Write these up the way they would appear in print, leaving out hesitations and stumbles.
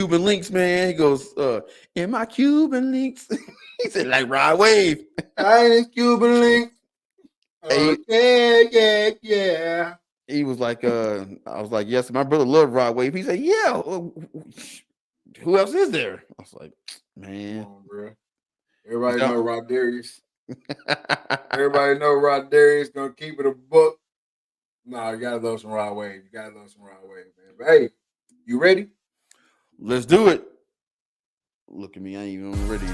Cuban links, man. He goes, in my Cuban links. He said, like Rod Wave. I ain't Cuban link. Hey, Yeah. he was like, I was like, yes, my brother loved Rod Wave. He said, yeah. Who else is there? I was like, man. Come on, bro. Everybody know Rod Darius. Everybody know Rod Darius gonna keep it a book. Nah, you gotta love some Rod Wave. You gotta love some Rod Wave, man. But hey, you ready? Let's do it. Look at me, I ain't even ready.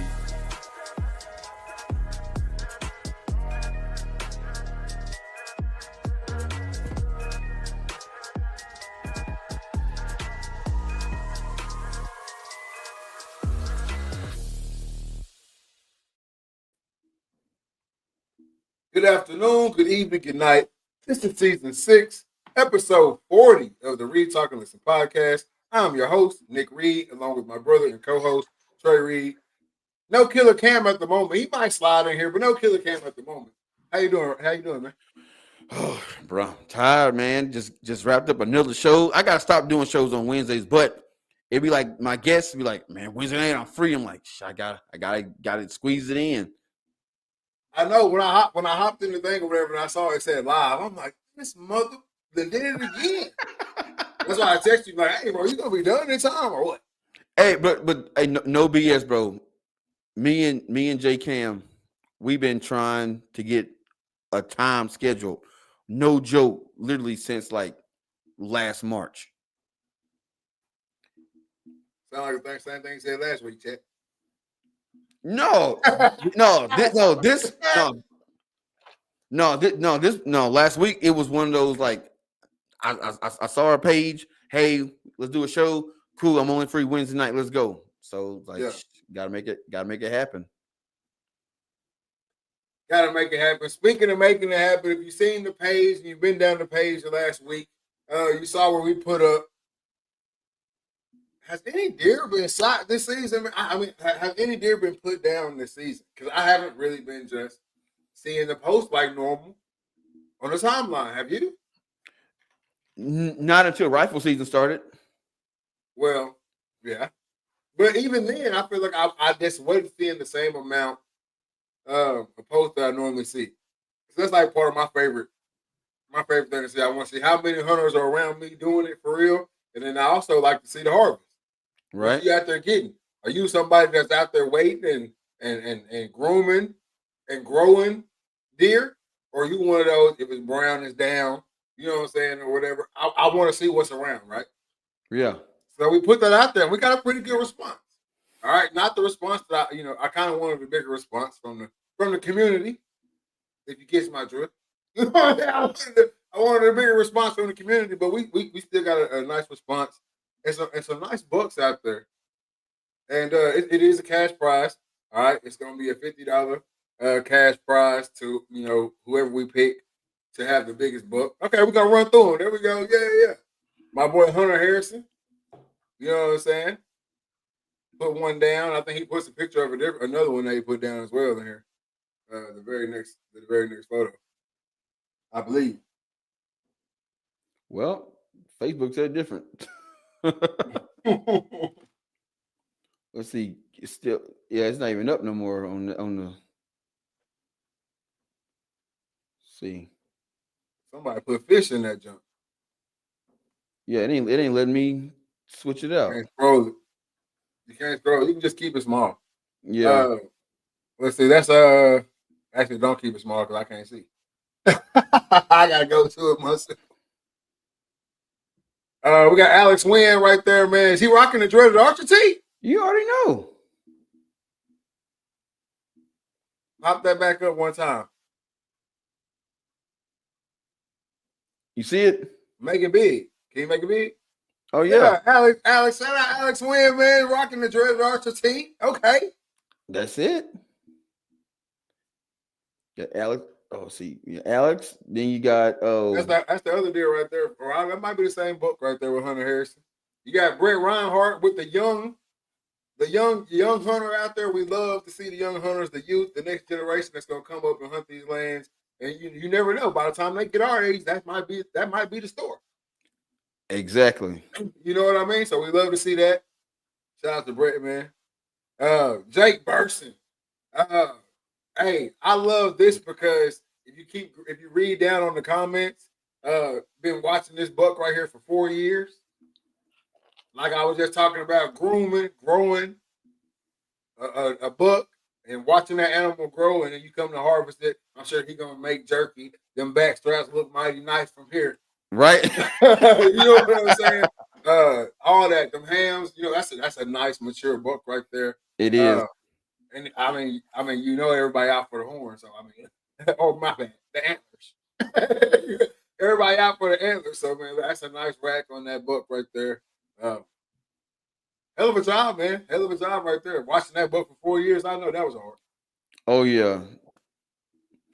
Good afternoon, good evening, good night. This is season 6, episode 40 of the Reed Talk and Listen podcast. I'm your host, Nick Reed, along with my brother and co-host, Trey Reed. No Killer Cam at the moment. He might slide in here, but no Killer Cam at the moment. How you doing? How you doing, man? Oh, bro, I'm tired, man. Just wrapped up another show. I gotta stop doing shows on Wednesdays, but it'd be like my guests be like, man, Wednesday night I'm free. I'm like, I gotta squeeze it in. I know when I hopped in the thing or whatever, and I saw it said live, I'm like, this mother did it again. That's why I texted you like, hey, bro, you gonna be done in time or what? Hey, but hey, no BS, bro. Me and J Cam, we've been trying to get a time scheduled. No joke, literally since like last March. Sound like the same thing you said last week, Chet. No. Last week it was one of those like I saw our page. Hey, let's do a show. Cool. I'm only free Wednesday night. Let's go. So like, gotta make it happen. Gotta make it happen. Speaking of making it happen, if you've seen the page and you've been down the page the last week, you saw where we put up. Has any deer been shot this season? I mean, has any deer been put down this season? Because I haven't really been just seeing the post like normal on the timeline. Have you? Not until rifle season started. Well, yeah. But even then, I feel like I just wasn't seeing the same amount of posts that I normally see. So that's like part of my favorite thing to see. I want to see how many hunters are around me doing it for real. And then I also like to see the harvest. Right. What you out there getting? Are you somebody that's out there waiting and grooming and growing deer? Or are you one of those, if it's brown, it's down, you know what I'm saying, or whatever? I want to see what's around, right? Yeah. So we put that out there and we got a pretty good response. All right. Not the response that I kind of wanted a bigger response from the community, if you catch my drift. I wanted a bigger response from the community, but we still got a nice response. And some nice bucks out there. And it is a cash prize. All right. It's going to be a $50 cash prize to, whoever we pick to have the biggest buck. Okay, we're going to run through them. There we go. Yeah. My boy Hunter Harrison. You know what I'm saying? Put one down. I think he puts a picture of another one that he put down as well in here. The very next photo, I believe. Well, Facebook said different. Let's see. It's still, it's not even up no more on the. See. Somebody put fish in that junk. Yeah, it ain't letting me switch it out. You can't scroll it. You can't scroll. You can just keep it small. Yeah. Let's see. That's actually don't keep it small because I can't see. I gotta go to it myself. We got Alex Wynn right there, man. Is he rocking the dreaded Archer tee? You already know. Pop that back up one time. You see it? Make it big. Can you make it big? Oh yeah. Alex, shout out Alex Wynn, man, rocking the dreaded Archer tee. Okay. That's it. Yeah, Alex. Oh, see, yeah, Alex. Then you got that's the other deal right there. Or that might be the same book right there with Hunter Harrison. You got Brett Reinhardt with the young hunter out there. We love to see the young hunters, the youth, the next generation that's gonna come up and hunt these lands. And you never know. By the time they get our age, that might be the story. Exactly. You know what I mean? So we love to see that. Shout out to Brett, man. Jake Burson. Uh, hey, I love this because if you read down on the comments, been watching this buck right here for 4 years. Like I was just talking about grooming, growing a buck and watching that animal grow, and then you come to harvest it. I'm sure he's gonna make jerky. Them back straps look mighty nice from here. Right? You know what I'm saying? All that, them hams. You know, that's a nice mature buck right there. It is. And I mean, you know, everybody out for the horn. So I mean, oh my bad, the antlers. Everybody out for the antlers. So man, that's a nice rack on that buck right there. Hell of a job, man. Hell of a job right there. Watching that buck for 4 years, I know that was hard. Oh yeah.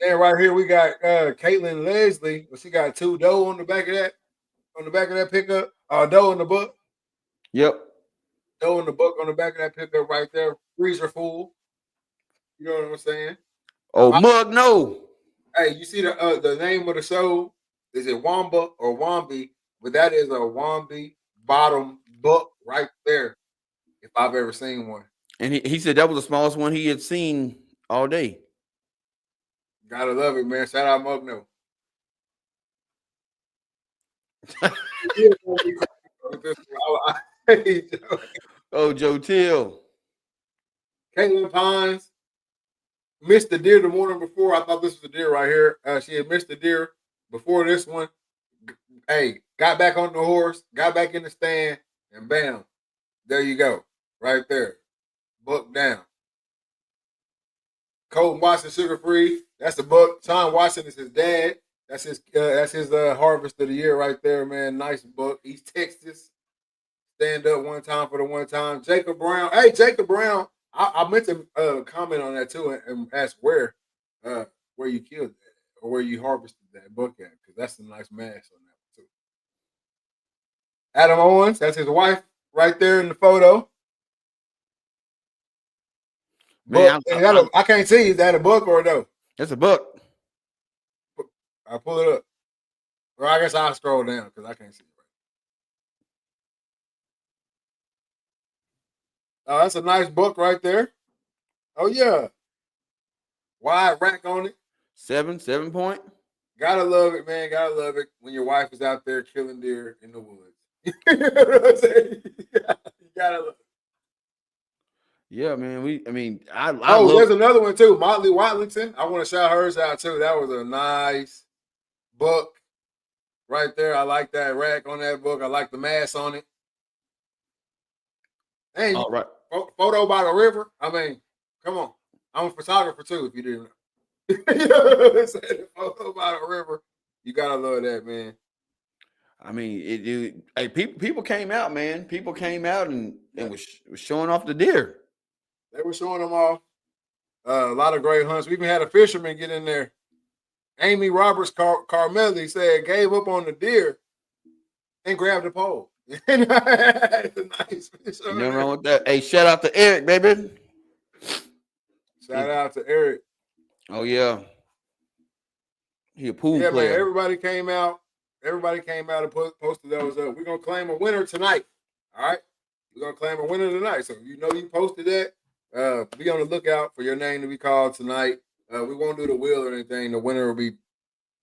And right here we got Caitlin Leslie. She got 2 doe on the back of that pickup. Doe in the buck. Yep. Doe in the buck on the back of that pickup right there. Freezer full. You know what I'm saying? Oh, mug no. Hey, you see the name of the show? Is it Wamba or Wambie? But that is a Wambie bottom buck right there. If I've ever seen one. And he said that was the smallest one he had seen all day. Gotta love it, man. Shout out Mugno. Oh, Joe Till. Caitlin Pines missed the deer the morning before. I thought this was a deer right here. She had missed the deer before this one. Hey, got back on the horse, got back in the stand, and bam, there you go. Right there. Buck down. Colton Watson, sugar free. That's the buck. Tom Watson is his dad. That's his harvest of the year right there, man. Nice buck. East Texas. Stand up one time for the one time. Jacob Brown. Hey, Jacob Brown. I meant to comment on that too and ask where you killed that or where you harvested that buck at, because that's a nice mass on that one too. Adam Owens, that's his wife right there in the photo. Man, I can't see. Is that a buck or no? That's a buck. I'll pull it up. Or I guess I'll scroll down because I can't see it right. Oh, that's a nice buck right there. Oh, yeah. Wide rack on it. 7 point. Gotta love it, man. Gotta love it when your wife is out there killing deer in the woods. You know what I'm saying? You gotta love it. Yeah, man. I there's another one too. Motley Watlington. I want to shout hers out too. That was a nice buck right there. I like that rack on that book. I like the mass on it. And all right. Photo by the river. I mean, come on. I'm a photographer too, if you didn't know. You know what I'm saying? Photo by the river. You gotta love that, man. I mean, hey, people came out, man. People came out and was showing off the deer. They were showing them off. A lot of great hunts. We even had a fisherman get in there. Amy Roberts Carmelli said gave up on the deer and grabbed the pole. It's a nice fish. Nothing wrong with that. Hey, shout out to Eric, baby. Shout out to Eric. Oh yeah. He a pool player. Man, everybody came out and posted those up. We're gonna claim a winner tonight. All right. We're gonna claim a winner tonight. So you posted that. Be on the lookout for your name to be called tonight. We won't do the wheel or anything. The winner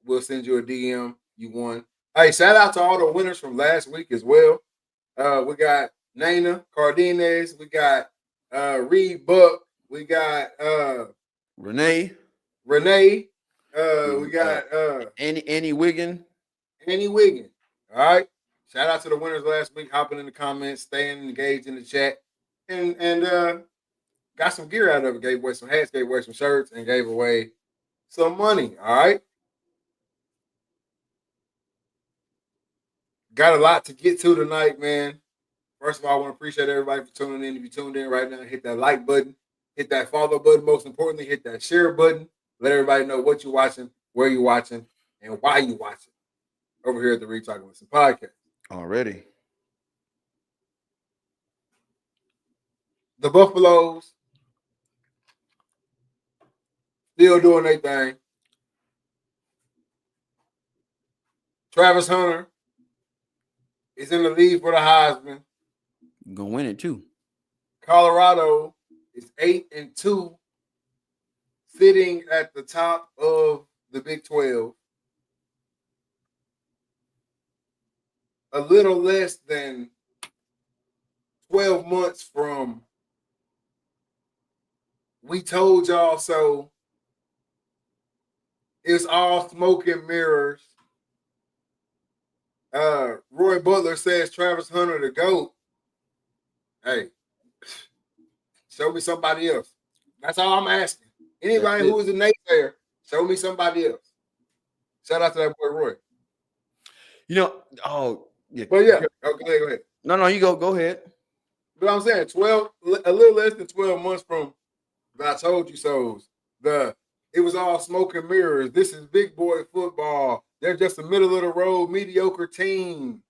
we'll send you a DM. You won. Hey, shout out to all the winners from last week as well. We got Nana Cardenas. We got Reed Buck. We got Renee. We got Annie Wiggin. All right. Shout out to the winners last week, hopping in the comments, staying engaged in the chat, and got some gear out of it. Gave away some hats, gave away some shirts, and gave away some money. All right. Got a lot to get to tonight, man. First of all, I want to appreciate everybody for tuning in. If you tuned in right now, hit that like button, hit that follow button. Most importantly, hit that share button. Let everybody know what you're watching, where you're watching, and why you're watching. Over here at the Retalking Listen podcast. Already. The Buffaloes still doing their thing. Travis Hunter is in the lead for the Heisman. Gonna win it too. Colorado is 8-2, sitting at the top of the Big 12. A little less than 12 months from we told y'all so. It's all smoke and mirrors. Roy Butler says Travis Hunter the GOAT. Hey, show me somebody else. That's all I'm asking. Anybody who is a naysayer, show me somebody else. Shout out to that boy Roy. Yeah. But yeah, go ahead. No, you go ahead. But I'm saying a little less than 12 months from the I told you so's. It was all smoke and mirrors. This is big boy football. They're just a middle of the road, mediocre team.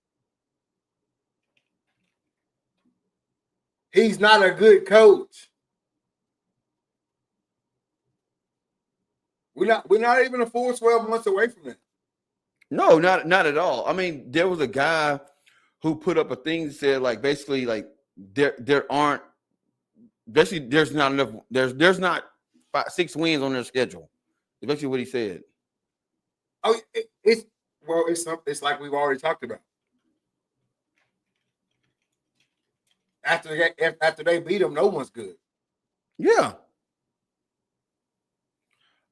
He's not a good coach. We're not even a full 12 months away from it. No, not at all. I mean, there was a guy who put up a thing that said basically there's not enough. There's not 6 wins on their schedule. That's basically what he said. Oh, it's like we've already talked about. After they beat them, no one's good. Yeah,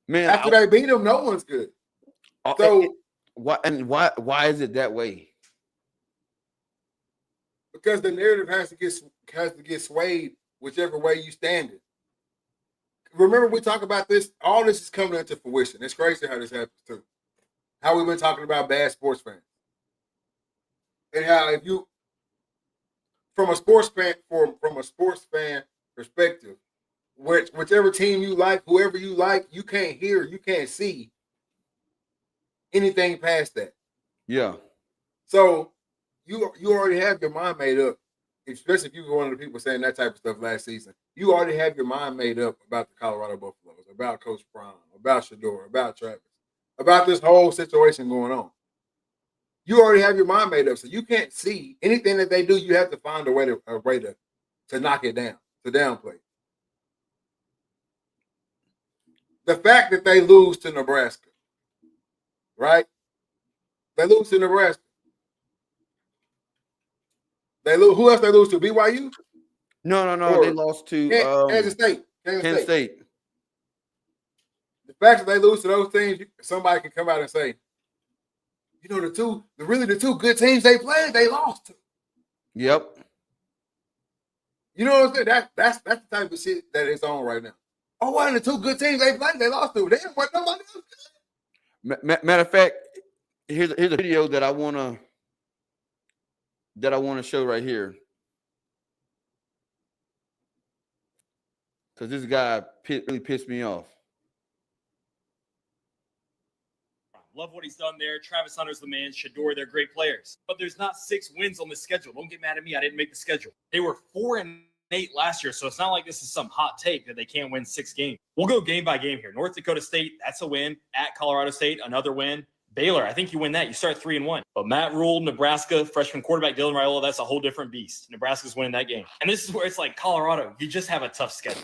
man. After they beat them, no one's good. So why is it that way? Because the narrative has to get swayed whichever way you stand it. Remember, we talk about this. All this is coming into fruition. It's crazy how this happens too. How we've been talking about bad sports fans, and how if you, from a sports fan perspective, whichever team you like, whoever you like, you can't hear, you can't see anything past that. Yeah. So you already have your mind made up, especially if you were one of the people saying that type of stuff last season. You already have your mind made up about the Colorado Buffaloes, about Coach Brown, about Shador, about Travis, about this whole situation going on. You already have your mind made up, so you can't see anything that they do. You have to find a way to knock it down, to downplay. The fact that they lose to Nebraska, right? They lose to Nebraska. They lose. Who else they lose to? BYU? No. They lost to Kansas State. Kansas State. The fact that they lose to those teams, somebody can come out and say, you know, the two good teams they played, they lost to. Yep. You know what I'm saying? That's the type of shit that it's on right now. Oh, one of the two good teams they played, they lost to. They didn't want nobody else. Matter of fact, here's a video that I wanna show right here. Because this guy really pissed me off. Love what he's done there. Travis Hunter's the man. Shador, they're great players. But there's not 6 wins on the schedule. Don't get mad at me. I didn't make the schedule. They were 4-8 last year, so it's not like this is some hot take that they can't win 6 games. We'll go game by game here. North Dakota State, that's a win. At Colorado State, another win. Baylor, I think you win that. You start 3-1. But Matt Rule, Nebraska, freshman quarterback Dylan Raiola, that's a whole different beast. Nebraska's winning that game. And this is where it's like Colorado, you just have a tough schedule.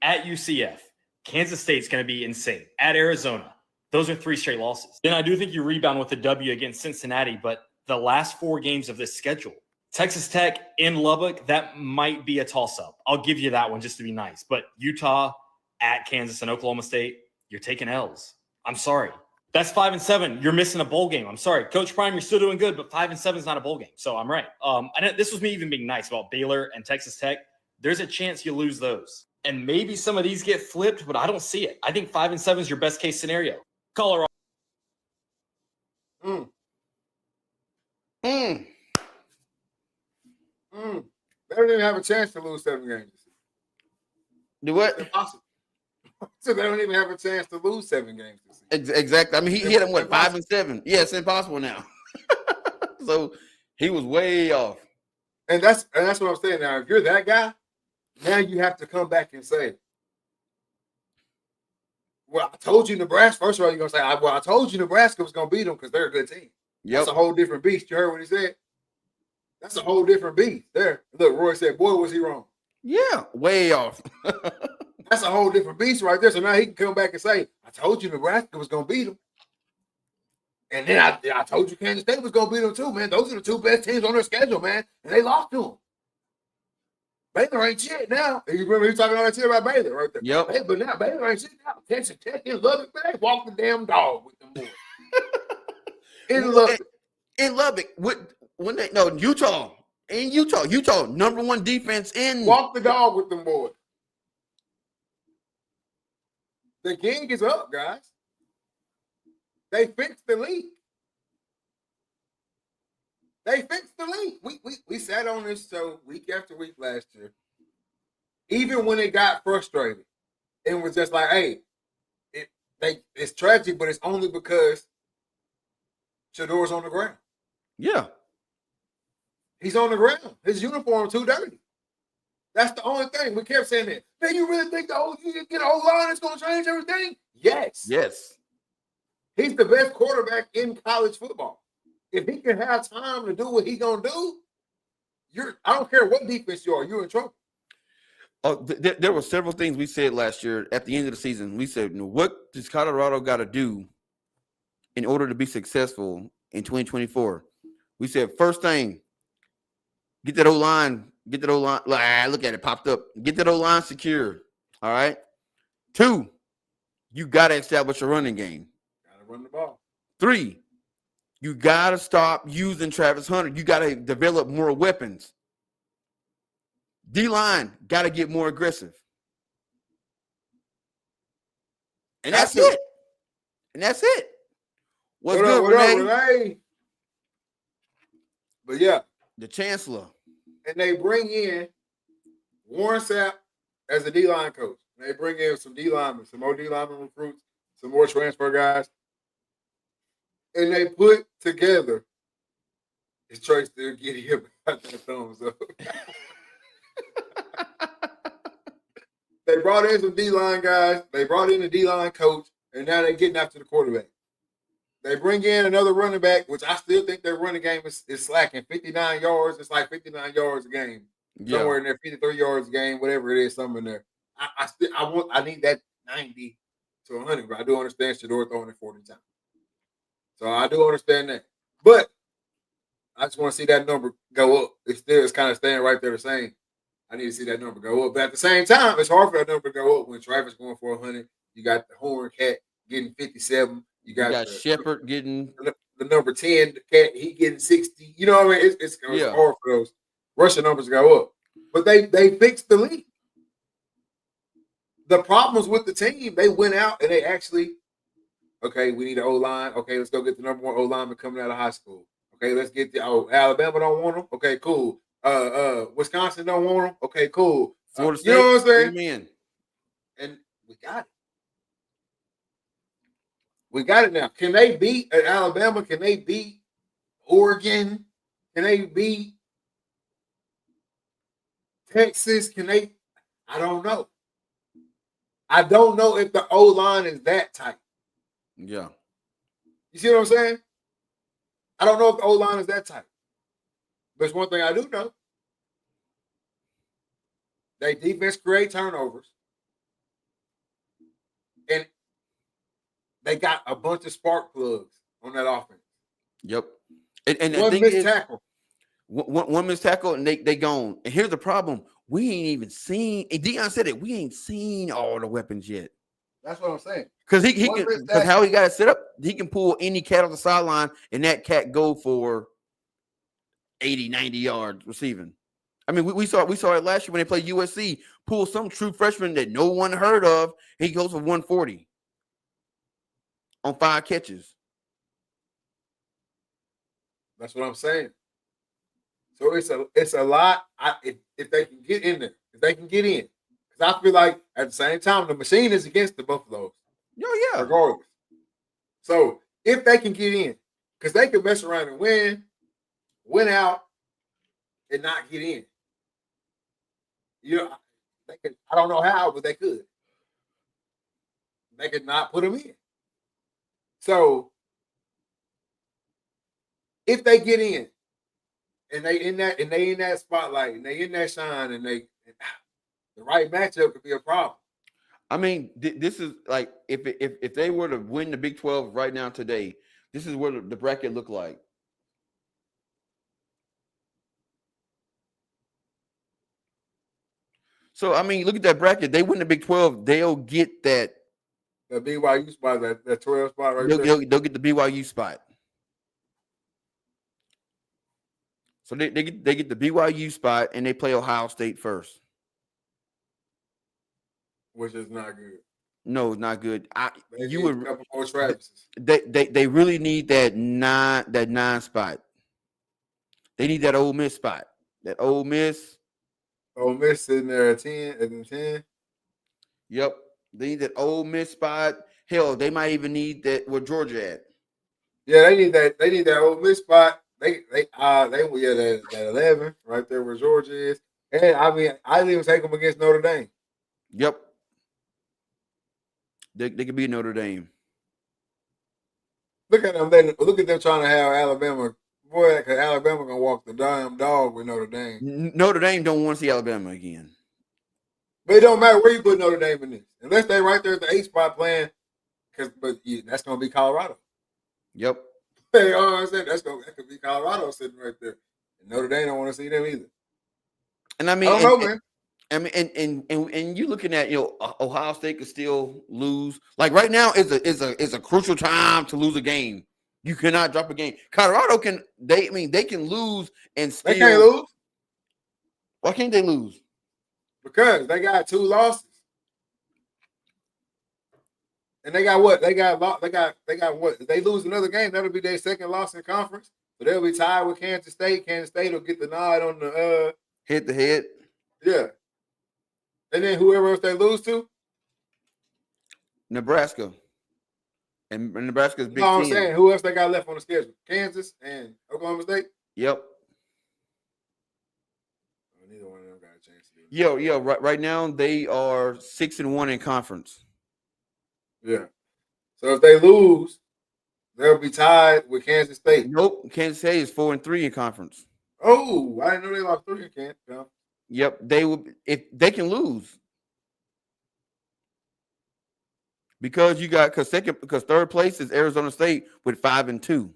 At UCF, Kansas State's going to be insane. At Arizona, those are 3 straight losses. Then I do think you rebound with a W against Cincinnati, but the last 4 games of this schedule, Texas Tech in Lubbock, that might be a toss-up. I'll give you that one just to be nice. But Utah, at Kansas, and Oklahoma State, you're taking L's. I'm sorry. That's 5-7. You're missing a bowl game. I'm sorry. Coach Prime, you're still doing good, but 5-7 is not a bowl game. So I'm right. This was me even being nice about Baylor and Texas Tech. There's a chance you lose those. And maybe some of these get flipped, but I don't see it. I think 5-7 is your best case scenario. Colorado. They don't even have a chance to lose 7 games. Do what? It's impossible. So they don't even have a chance to lose 7 games this season. Exactly. I mean, he hit him 5-7. Yeah, it's impossible now. So he was way off. And that's what I'm saying. Now, if you're that guy, now you have to come back and say, well, I told you Nebraska. First of all, you're going to say, I told you Nebraska was going to beat them because they're a good team. Yep. That's a whole different beast. You heard what he said? That's a whole different beast. There. Look, Roy said, boy, was he wrong. Yeah, way off. That's a whole different beast right there. So now he can come back and say, I told you Nebraska was going to beat them. And then I told you Kansas State was going to beat them too, man. Those are the two best teams on their schedule, man. And they lost to them. Baylor ain't shit now. You remember he talking all that shit about Baylor right there. Yep. Hey, but now Baylor ain't shit now. Texas Tech in Lubbock, man. They walk the damn dog with them boys. In Lubbock. In Lubbock, Utah. In Utah, number one defense in. Walk the dog with them boys. The gig is up, guys. They fixed the league. They fixed the league. We sat on this show week after week last year. Even when it got frustrated, it was just like, hey, it's tragic, but it's only because Shador's on the ground. Yeah. He's on the ground. His uniform too dirty. That's the only thing. We kept saying that. Man, you really think you get an O-line that's going to change everything? Yes. Yes. He's the best quarterback in college football. If he can have time to do what he's going to do, I don't care what defense you are, you're in trouble. There were several things we said last year at the end of the season. We said, what does Colorado got to do in order to be successful in 2024? We said, first thing, get that O-line. Look at it, popped up. Get that O-line secure. All right. 2, you got to establish a running game. Got to run the ball. 3, you got to stop using Travis Hunter. You got to develop more weapons. D-line got to get more aggressive. And that's it. What's good, Renee? But yeah. The chancellor. And they bring in Warren Sapp as a D-line coach. And they bring in some D-linemen, some more D-lineman recruits, some more transfer guys. And they put together, it's Trey still getting him out that thumbs up. They brought in some D-line guys. They brought in a D-line coach. And now they're getting after the quarterback. They bring in another running back, which I still think their running game is slacking. 59 yards. It's like 59 yards a game. Yeah. Somewhere in there, 53 yards a game, whatever it is, somewhere in there. I need that 90 to 100, but I do understand Shador throwing it 40 times. So I do understand that. But I just want to see that number go up. It's kind of staying right there the same. I need to see that number go up. But at the same time, it's hard for that number to go up when Travis going for 100. You got the Horn Cat getting 57. You got Shepard getting the number 10, the Cat, he getting 60. You know what I mean? It's hard for those rushing numbers to go up. But they fixed the league. The problems with the team, they went out and they actually, okay, we need an O-line. Okay, let's go get the number 1 O-lineman coming out of high school. Okay, let's get Alabama don't want him. Okay, cool. Wisconsin don't want him. Okay, cool. Florida State, you know what I'm saying? Amen. And we got it. We got it now. Can they beat Alabama? Can they beat Oregon? Can they beat Texas? Can they? I don't know. I don't know if the O-line is that tight. Yeah. You see what I'm saying? I don't know if the O-line is that tight. But it's one thing I do know. They defense create turnovers. And they got a bunch of spark plugs on that offense. Yep. And one missed tackle. One missed tackle, and they gone. And here's the problem. We ain't even seen, and Deion said it, we ain't seen all the weapons yet. That's what I'm saying. Because because how he got it set up, he can pull any cat on the sideline, and that cat go for 80, 90 yards receiving. I mean, we saw it last year when they played USC, pull some true freshman that no one heard of, he goes for 140 on 5 catches. That's what I'm saying. So it's a lot. If they can get in there, if they can get in, because I feel like at the same time the machine is against the Buffaloes. Oh yeah, regardless. So if they can get in, because they can mess around and win out, and not get in. You know, they could. I don't know how, but they could. They could not put them in. So if they get in, and they in that spotlight, and they in that shine, and The right matchup could be a problem. I mean, this is like if they were to win the Big 12 right now today, this is what the bracket look like. So I mean, look at that bracket. They win the Big 12, they'll get that. The BYU spot, that 12 spot right there. They'll get the BYU spot. So they get the BYU spot and they play Ohio State first. Which is not good. No, it's not good. They need a couple more Travises. They really need that nine spot. They need that Ole Miss spot. That Ole Miss. Ole Miss sitting there at 10. Yep. They need that Ole Miss spot. Hell, they might even need that where Georgia at. Yeah, they need that. They need that Ole Miss spot. They that 11 right there where Georgia is. And I mean, I didn't even take them against Notre Dame. Yep. They could be Notre Dame. Look at them. Look at them trying to have Alabama. Boy, because Alabama gonna walk the damn dog with Notre Dame. Notre Dame don't want to see Alabama again. But it don't matter where you put Notre Dame in this, unless they right there at the 8 spot playing. That's gonna be Colorado. Yep. You know what I'm saying? That could be Colorado sitting right there. And Notre Dame don't want to see them either. And I mean, I don't know, man. I mean, and you looking at Ohio State could still lose. Like right now is a crucial time to lose a game. You cannot drop a game. Colorado can they can lose and still. They can't lose. Why can't they lose? Because they got 2 losses. And they got what? They got what? If they lose another game, that'll be their second loss in conference. So they'll be tied with Kansas State. Kansas State will get the nod on the Hit the head. Yeah. And then whoever else they lose to? Nebraska. And Nebraska's Big You know what I'm 10. saying? Who else they got left on the schedule? Kansas and Oklahoma State? Yep. Neither one of them got a chance to do it. Yeah. Right now they are 6-1 in conference. Yeah. So if they lose, they'll be tied with Kansas State. Nope. Kansas State is 4-3 in conference. Oh, I didn't know they lost 3 in Kansas. No. Yep. They will if they can lose. Because third place is Arizona State with 5-2.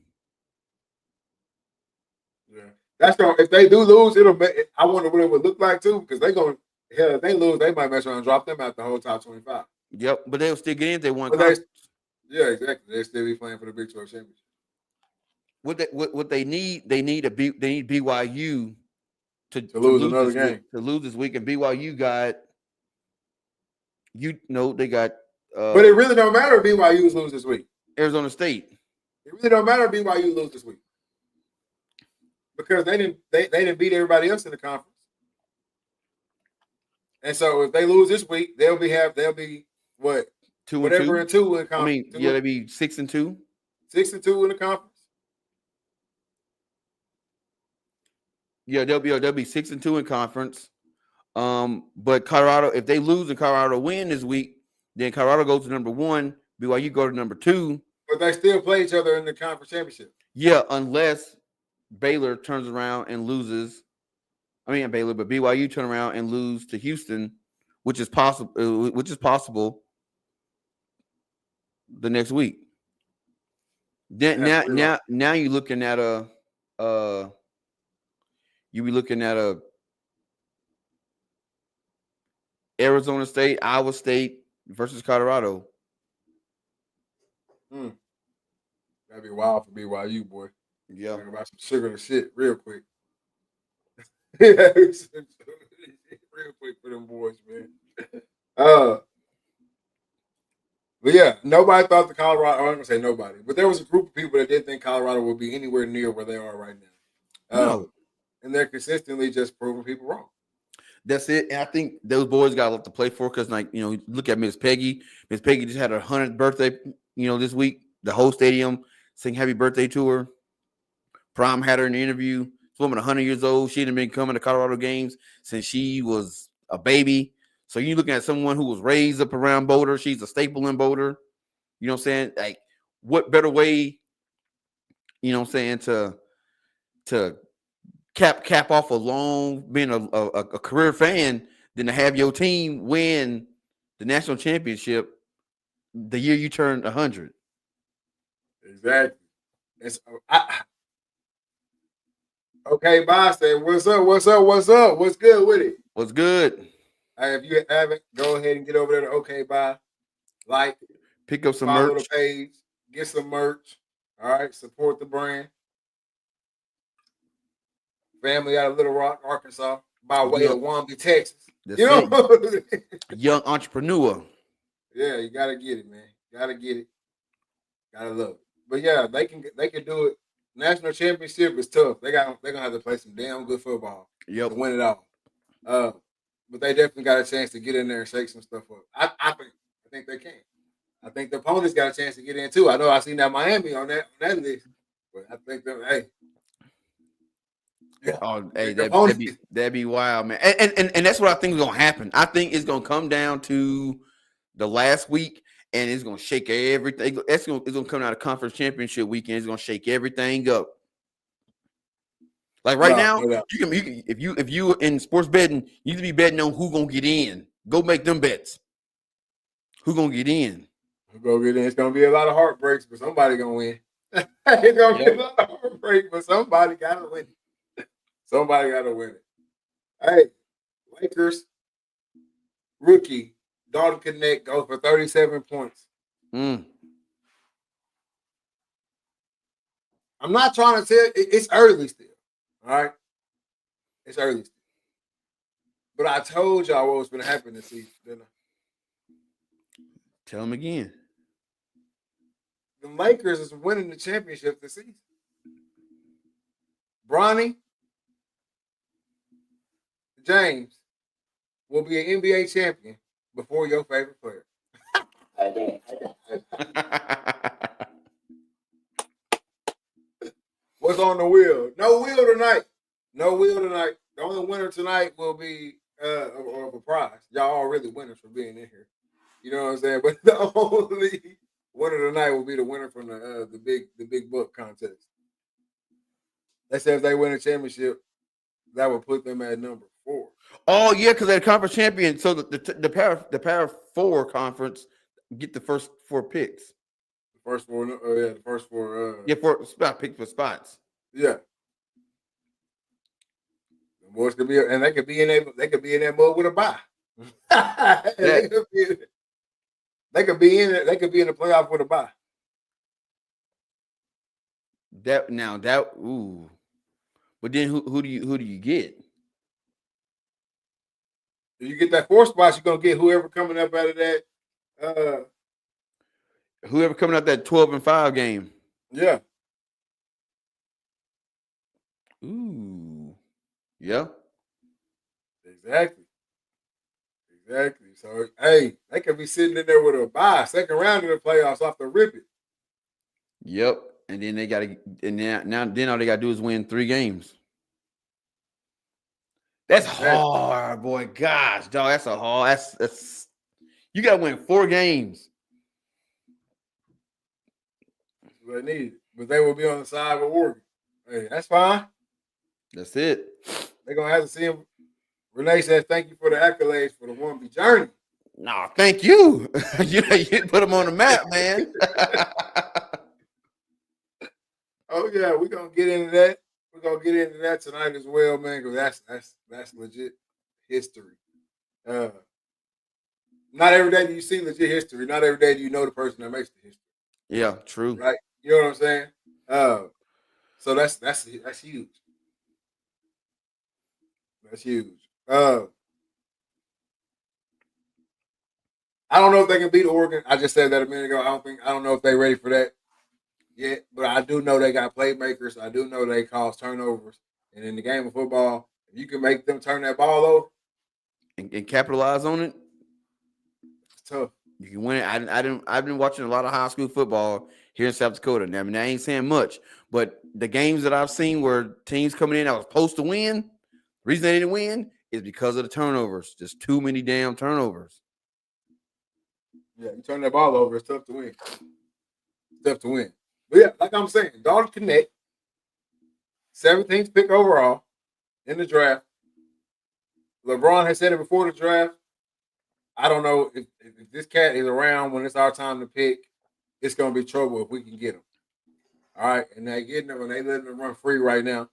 Yeah. That's going if they do lose, I wonder what it would look like too, because if they lose, they might mess around and drop them out the whole top 25. Yep, but they'll still get in if they won. Yeah, exactly. They still be playing for the Big 12 championship. What they need BYU to lose another game. To lose this week, and BYU got they got. But it really don't matter if BYU lose this week. Arizona State. It really don't matter if BYU lose this week because they didn't beat everybody else in the conference. And so if they lose this week, they'll be what 2 and whatever 2. in 2 in conference. I mean, yeah, they'd be 6-2. 6-2 in the conference. Yeah, they'll be 6-2 in conference. But Colorado, if they lose and Colorado win this week, then Colorado goes to number 1. BYU go to number 2. But they still play each other in the conference championship. Yeah, unless Baylor turns around and loses. I mean, Baylor, but BYU turn around and lose to Houston, which is possible. The next week. Then now you're looking at Arizona State, Iowa State versus Colorado. That'd be wild for BYU, boy. Yeah. Talking about some sugar and shit real quick. Real quick for them boys, man. But yeah, nobody thought the Colorado. I'm gonna say nobody, but there was a group of people that didn't think Colorado would be anywhere near where they are right now. No. And they're consistently just proving people wrong. That's it. And I think those boys got a lot to play for because, look at Miss Peggy. Miss Peggy just had her 100th birthday, this week. The whole stadium sing happy birthday to her. Prom had her in the interview. This woman, 100 years old. She hadn't been coming to Colorado games since she was a baby. So you're looking at someone who was raised up around Boulder. She's a staple in Boulder. You know what I'm saying? Like, what better way, to cap off being a career fan than to have your team win the national championship the year you turned 100. Exactly. It's, okay, bye. Say, what's up? What's up? What's up? What's good with it? What's good? Hey, if you haven't, go ahead and get over there to Okay Bye. Like, Pick up some follow merch. the page, get some merch. All right, support the brand. Family out of Little Rock, Arkansas, by way of Wambie, Texas. That's You know, it. Young entrepreneur. Yeah, you gotta get it, man. Gotta get it. Gotta love it. But yeah, they can do it. National championship is tough. They're gonna have to play some damn good football to win it all. But they definitely got a chance to get in there and shake some stuff up. I think they can. I think the opponents got a chance to get in too. I know I seen that Miami on that list, but I think them. Hey, yeah. Oh, hey, that'd be wild, man. And that's what I think is gonna happen. I think it's gonna come down to the last week, and it's gonna shake everything. It's gonna come out of conference championship weekend. It's gonna shake everything up. Like right now, you can if you in sports betting, you need to be betting on who gonna get in. Go make them bets. Who gonna get in? Who gonna get in? It's gonna be a lot of heartbreaks, but somebody gonna win. It's gonna be a lot of heartbreaks, but somebody gotta win it. Somebody gotta win it. Hey, Lakers rookie Dalton Connect goes for 37 points. I'm not trying to tell it's early still. All right. It's early still. But I told y'all what was gonna happen this season, didn't I? Tell them again. The Lakers is winning the championship this season. Bronny James will be an NBA champion before your favorite player. What's on the wheel? No wheel tonight. No wheel tonight. The only winner tonight will be of a prize. Y'all all really winners for being in here. You know what I'm saying? But the only winner tonight will be the winner from the big buck contest. They said if they win a championship, that would put them at number 4. Oh yeah, because they're conference champion. So the Power 4 conference get the first 4 picks. The first 4. The first 4. For spot pick for spots. Yeah. The boys could be, and they could be in that. They could be in that mode with a bye. They could be in it. They could be in the playoff with a bye. Ooh. But then who do you get? If you get that 4 spots, you're gonna get whoever coming up out of that. Whoever coming out that 12-5 game. Yeah. Ooh. Yeah. Exactly. So hey, they could be sitting in there with a bye, second round of the playoffs off the rip it. Yep. And then they gotta then all they gotta do is win 3 games. That's hard, boy. Gosh, dog. That's a hard. That's you gotta win 4 games. That's what they need. But they will be on the side with Oregon. Hey, that's fine. That's it. They're gonna have to see him. Renee says, "Thank you for the accolades for the Wambie journey." No, thank you. you put them on the map, man. Oh yeah, we're gonna get into that. We're gonna get into that tonight as well, man, because that's legit history. Not every day do you see legit history. Not every day do you know the person that makes the history. Yeah, true. Right? You know what I'm saying? So that's huge. That's huge. I don't know if they can beat Oregon. I just said that a minute ago. I don't know if they're ready for that yet, but I do know they got playmakers. I do know they cause turnovers. And in the game of football, if you can make them turn that ball over and capitalize on it, it's tough. You can win it. I've been watching a lot of high school football here in South Dakota. I mean, I ain't saying much, but the games that I've seen where teams coming in that was supposed to win, the reason they didn't win is because of the turnovers. Just too many damn turnovers. Yeah, you turn that ball over, it's tough to win. It's tough to win. But yeah, like I'm saying, Dalton Connect, 17th pick overall in the draft. LeBron has said it before the draft. I don't know if this cat is around when it's our time to pick. It's gonna be trouble if we can get him. All right, and they getting them and they letting them run free right now.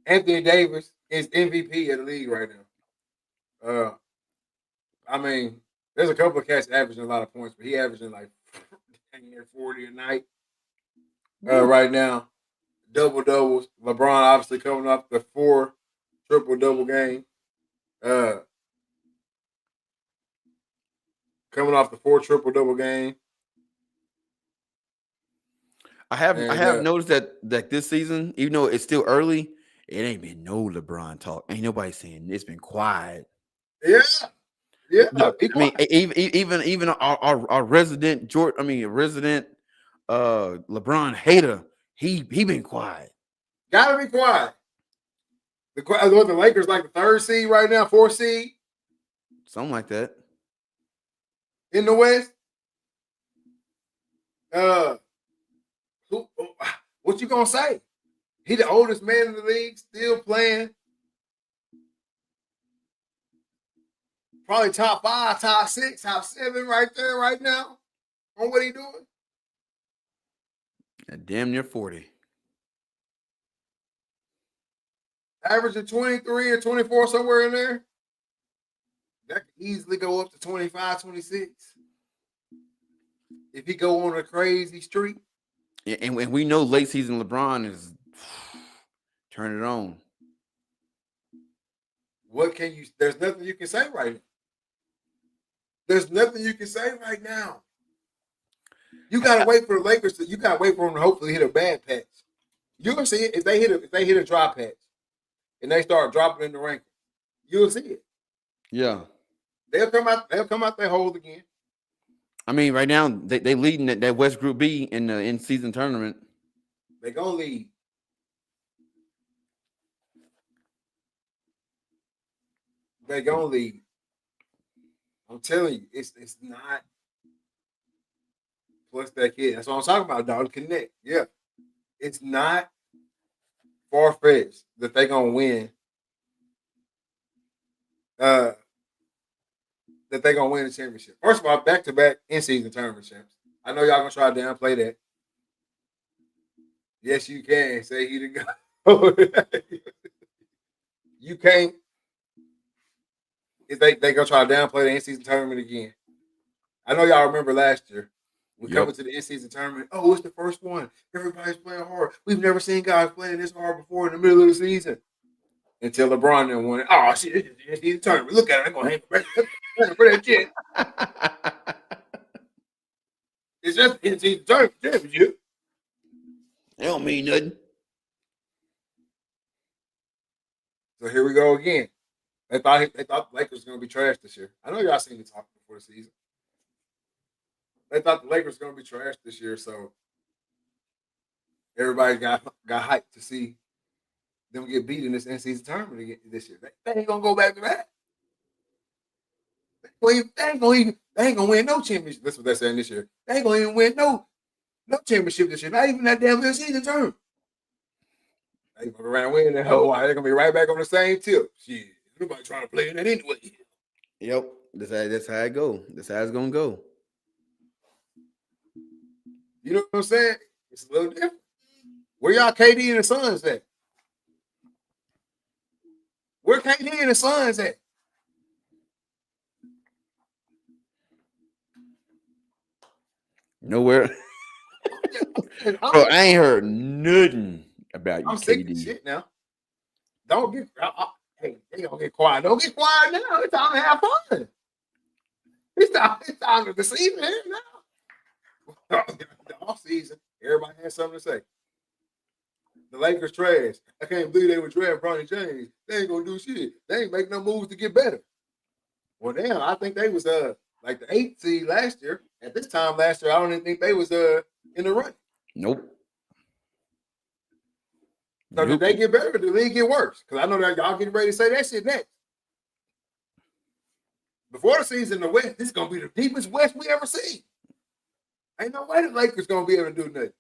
Anthony Davis is MVP of the league right now. I mean, there's a couple of cats averaging a lot of points, but he averaging like 40 a night right now. Double doubles. LeBron obviously coming off the 4 triple double game. Coming off the 4 triple double game. I have noticed that this season, even though it's still early, it ain't been no LeBron talk. Ain't nobody saying it's been quiet. Yeah. I mean, even our resident LeBron hater, he been quiet. Gotta be quiet. The Lakers like the 3rd seed right now, 4th seed, Something like that. in the West. What you gonna say? He the oldest man in the league, still playing. Probably top 5, top 6, top 7 right there, right now. On what he doing? Damn near 40. Averaging 23 or 24 somewhere in there. That could easily go up to 25, 26. If he go on a crazy streak. And we know late season LeBron is turn it on. What can you? There's nothing you can say right now. There's nothing you can say right now. You gotta wait for the Lakers you gotta wait for them to hopefully hit a bad patch. You're gonna see it if they hit a dry patch and they start dropping in the rankings. You'll see it. Yeah. They'll come out their hole again. I mean, right now they leading that West Group B in the in-season tournament. They gonna lead. They gonna lead. I'm telling you, it's not. Plus that kid. That's what I'm talking about, dog. Connect. Yeah. It's not far-fetched that they gonna win. That they gonna win the championship. First of all, back-to-back in-season tournament champs. I know y'all gonna try to downplay that. Yes, you can say he the guy. You can't. If they gonna try to downplay the in-season tournament again. I know y'all remember last year. We coming to the in-season tournament. Oh, it's the first one. Everybody's playing hard. We've never seen guys playing this hard before in the middle of the season. Until LeBron then won it. Oh, shit, this is the in-season tournament. Look at it. I'm going to hang for that shit. It's just in-season tournament championship. They don't mean nothing. So here we go again. They thought the Lakers were going to be trash this year. I know y'all seen me talking before the season. They thought the Lakers were going to be trash this year, so everybody got hyped to see them get beat in this in-season tournament again this year. They ain't going to go back to that. They ain't going to win no championship. That's what they're saying this year. They ain't going to even win no championship this year. Not even that damn in-season tournament. They going to around winning that whole while. They're going to be right back on the same tip. Shit. Nobody trying to play in that anyway. Yep. That's how it go. That's how it's going to go. You know what I'm saying? It's a little different. Where y'all KD and the Suns at? Where KD and the Suns at? Nowhere. Bro, I ain't heard nothing about you, I'm KD. sick of shit now. Don't get hey, they gonna get quiet. Don't get quiet now. It's time to have fun. It's time to the season here now. The off season, everybody has something to say. The Lakers trash. I can't believe they would draft Bronny James. They ain't gonna do shit. They ain't make no moves to get better. Well, damn, I think they was like the 8th seed last year. At this time last year, I don't even think they was in the run. Nope. So did they get better or did the league get worse? Because I know that y'all getting ready to say that shit next. Before the season in the West, this is gonna be the deepest West we ever seen. Ain't no way the Lakers gonna be able to do nothing.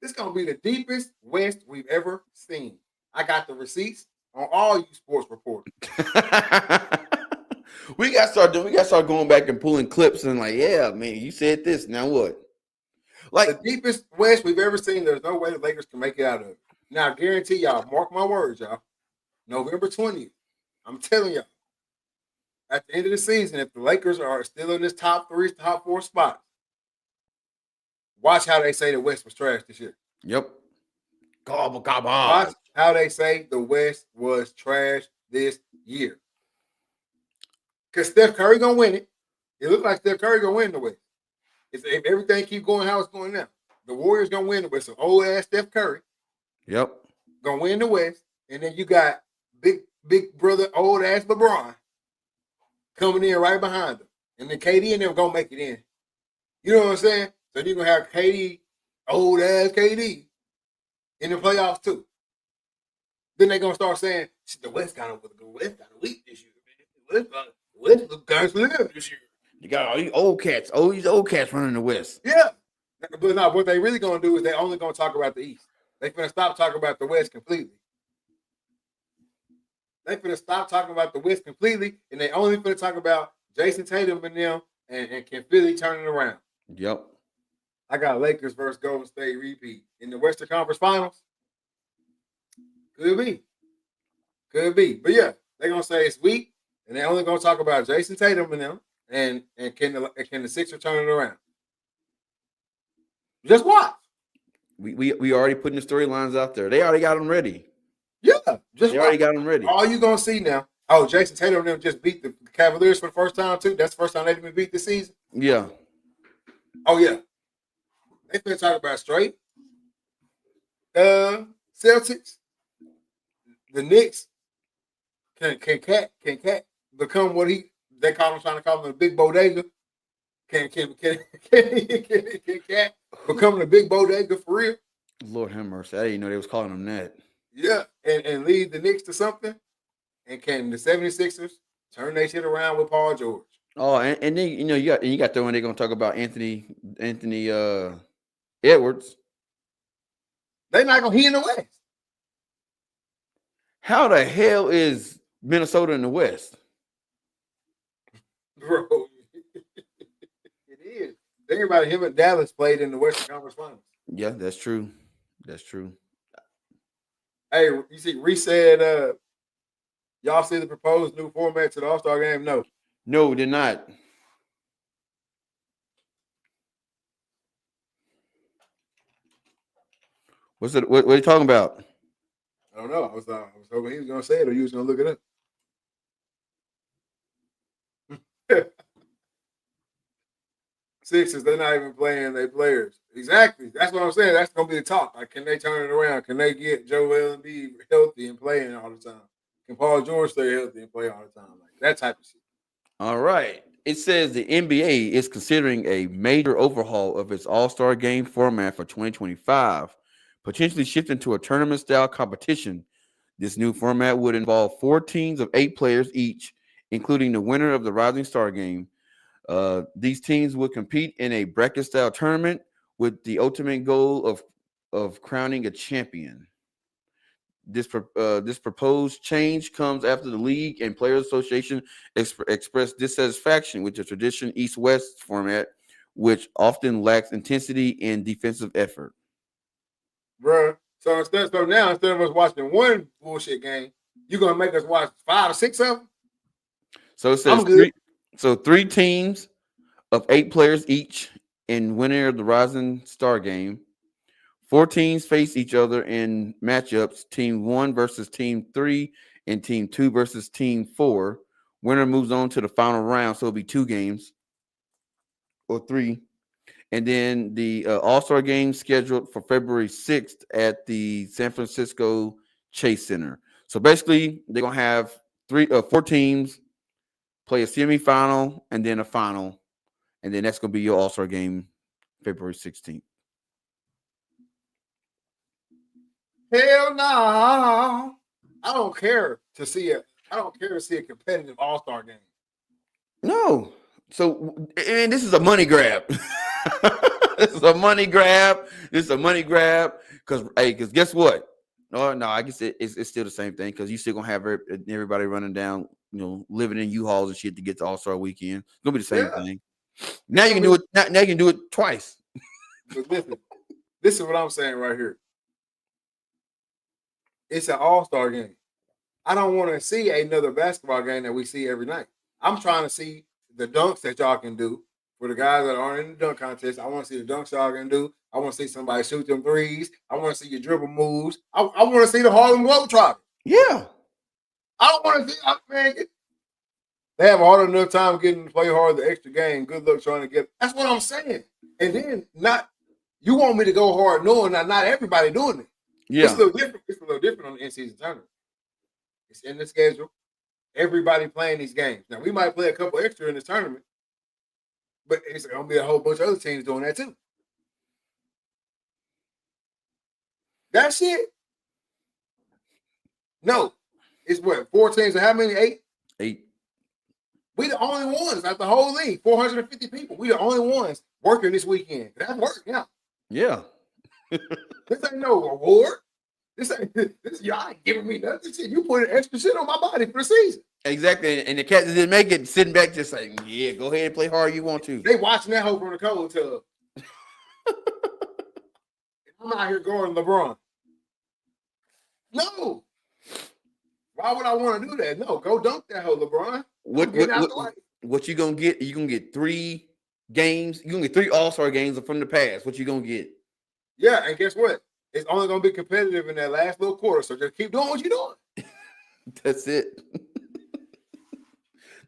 This is gonna be the deepest West we've ever seen. I got the receipts on all you sports reporters. We got to start going back and pulling clips and like, yeah, man, you said this. Now what? Like The deepest West we've ever seen. There's no way the Lakers can make it out of it. Now, I guarantee y'all, mark my words, y'all. November 20th, I'm telling y'all, at the end of the season, if the Lakers are still in this top 3, top 4 spot, watch how they say the West was trash this year. Yep. Gobble. Watch how they say the West was trash this year. Because Steph Curry gonna win it. It looks like Steph Curry gonna win the West. If everything keep going how it's going now, the Warriors gonna win the West. So old ass Steph Curry, Yep. gonna win the West, and then you got big brother old ass LeBron coming in right behind them, and then KD and them gonna make it in. You know what I'm saying? So you're gonna have KD, old ass KD, in the playoffs too. Then they're gonna start saying the West kind of weak this year, man. The West look kind of slim this year. You got all these old cats running the West. Yeah. But no, what they really gonna do is they only gonna talk about the East. They finna stop talking about the West completely. They finna stop talking about the West completely, and they only finna talk about Jason Tatum and them and can Philly turn it around. Yep. I got Lakers versus Golden State repeat in the Western Conference Finals. Could be. But yeah, they're gonna say it's weak, and they only gonna talk about Jason Tatum and them, and can the Sixers turn it around? Just watch. We already putting the storylines out there. They already got them ready. Yeah, They already got them ready. All you gonna see now. Oh, Jason Tatum and them just beat the Cavaliers for the first time too. That's the first time they've been beat this season. Yeah. Oh yeah, they been talking about straight. Celtics, the Knicks. Can Cat become what they call him, trying to call him the big bodega? Can Cat become the big bodega for real? Lord have mercy. I didn't know they was calling him that. Yeah, and lead the Knicks to something. And can the 76ers turn their shit around with Paul George? Oh, and then you got the one they're gonna talk about Anthony Edwards. They not gonna he in the West. How the hell is Minnesota in the West? Bro, it is. Think about it. Him and Dallas played in the Western Conference Finals. Yeah, that's true. That's true. Hey, you see, Reese said, y'all see the proposed new format to the All-Star game? No. No, we did not. What are you talking about? I don't know. I was hoping he was gonna say it or you was gonna look it up. Sixers, they're not even playing their players. Exactly. That's what I'm saying. That's gonna be the talk. Like, can they turn it around? Can they get Joel Embiid healthy and playing all the time? Can Paul George stay healthy and play all the time? Like that type of shit. All right. It says the NBA is considering a major overhaul of its All-Star game format for 2025, potentially shifting to a tournament-style competition. This new format would involve 4 teams of 8 players each, including the winner of the Rising Star game. These teams would compete in a bracket-style tournament with the ultimate goal of crowning a champion. This proposed change comes after the league and Players Association expressed dissatisfaction with the traditional East-West format, which often lacks intensity and defensive effort. Bruh. So now instead of us watching one bullshit game, you're gonna make us watch 5 or 6 of them? So it says 3 teams of 8 players each in winner of the Rising Star game. 4 teams face each other in matchups, Team 1 versus Team 3 and Team 2 versus Team 4. Winner moves on to the final round, so it'll be 2 games or 3. And then the All-Star game scheduled for February 6th at the San Francisco Chase Center. So basically, they're going to have 4 teams play a semifinal and then a final. And then that's going to be your All-Star game February 16th. Hell no. I don't care to see a competitive All-Star game. No. So, and this is a money grab. This is a money grab. Because guess what? No, I guess it's still the same thing because you still gonna have everybody running down, living in U-Hauls and shit to get to All-Star Weekend. It's gonna be the same Yeah. thing. Now you can do it. Now you can do it twice. But listen, this is what I'm saying right here. It's an all-star game. I don't want to see another basketball game that we see every night. I'm trying to see the dunks that y'all can do for the guys that aren't in the dunk contest. I want to see the dunks y'all can do. I want to see somebody shoot them threes. I want to see your dribble moves. I want to see the Harlem Globetrotters. Yeah. I don't want to see, man. They have a hard enough time getting to play hard the extra game. Good luck trying to get. That's what I'm saying. And then you want me to go hard knowing that not everybody doing it. Yeah. It's a little different. It's a little different on the in-season tournament. It's in the schedule. Everybody playing these games. Now we might play a couple extra in this tournament, but it's gonna be a whole bunch of other teams doing that too. That shit. No, it's what 4 teams. And how many? 8. 8. We the only ones out the whole league. 450 people. We the only ones working this weekend. That's work. Yeah. Yeah. This ain't no award. This y'all ain't giving me nothing. Shit, you put extra shit on my body for the season. Exactly. And the cats didn't make it, sitting back just like, yeah, go ahead and play hard you want to. They watching that hoe from the cold tub. I'm out here guarding LeBron. No. Why would I want to do that? No, go dunk that hoe, LeBron. What you gonna get? You gonna get 3 games. You gonna get 3 All-Star games from the past. What you gonna get? Yeah, and guess what? It's only gonna be competitive in that last little quarter. So just keep doing what you're doing. That's it.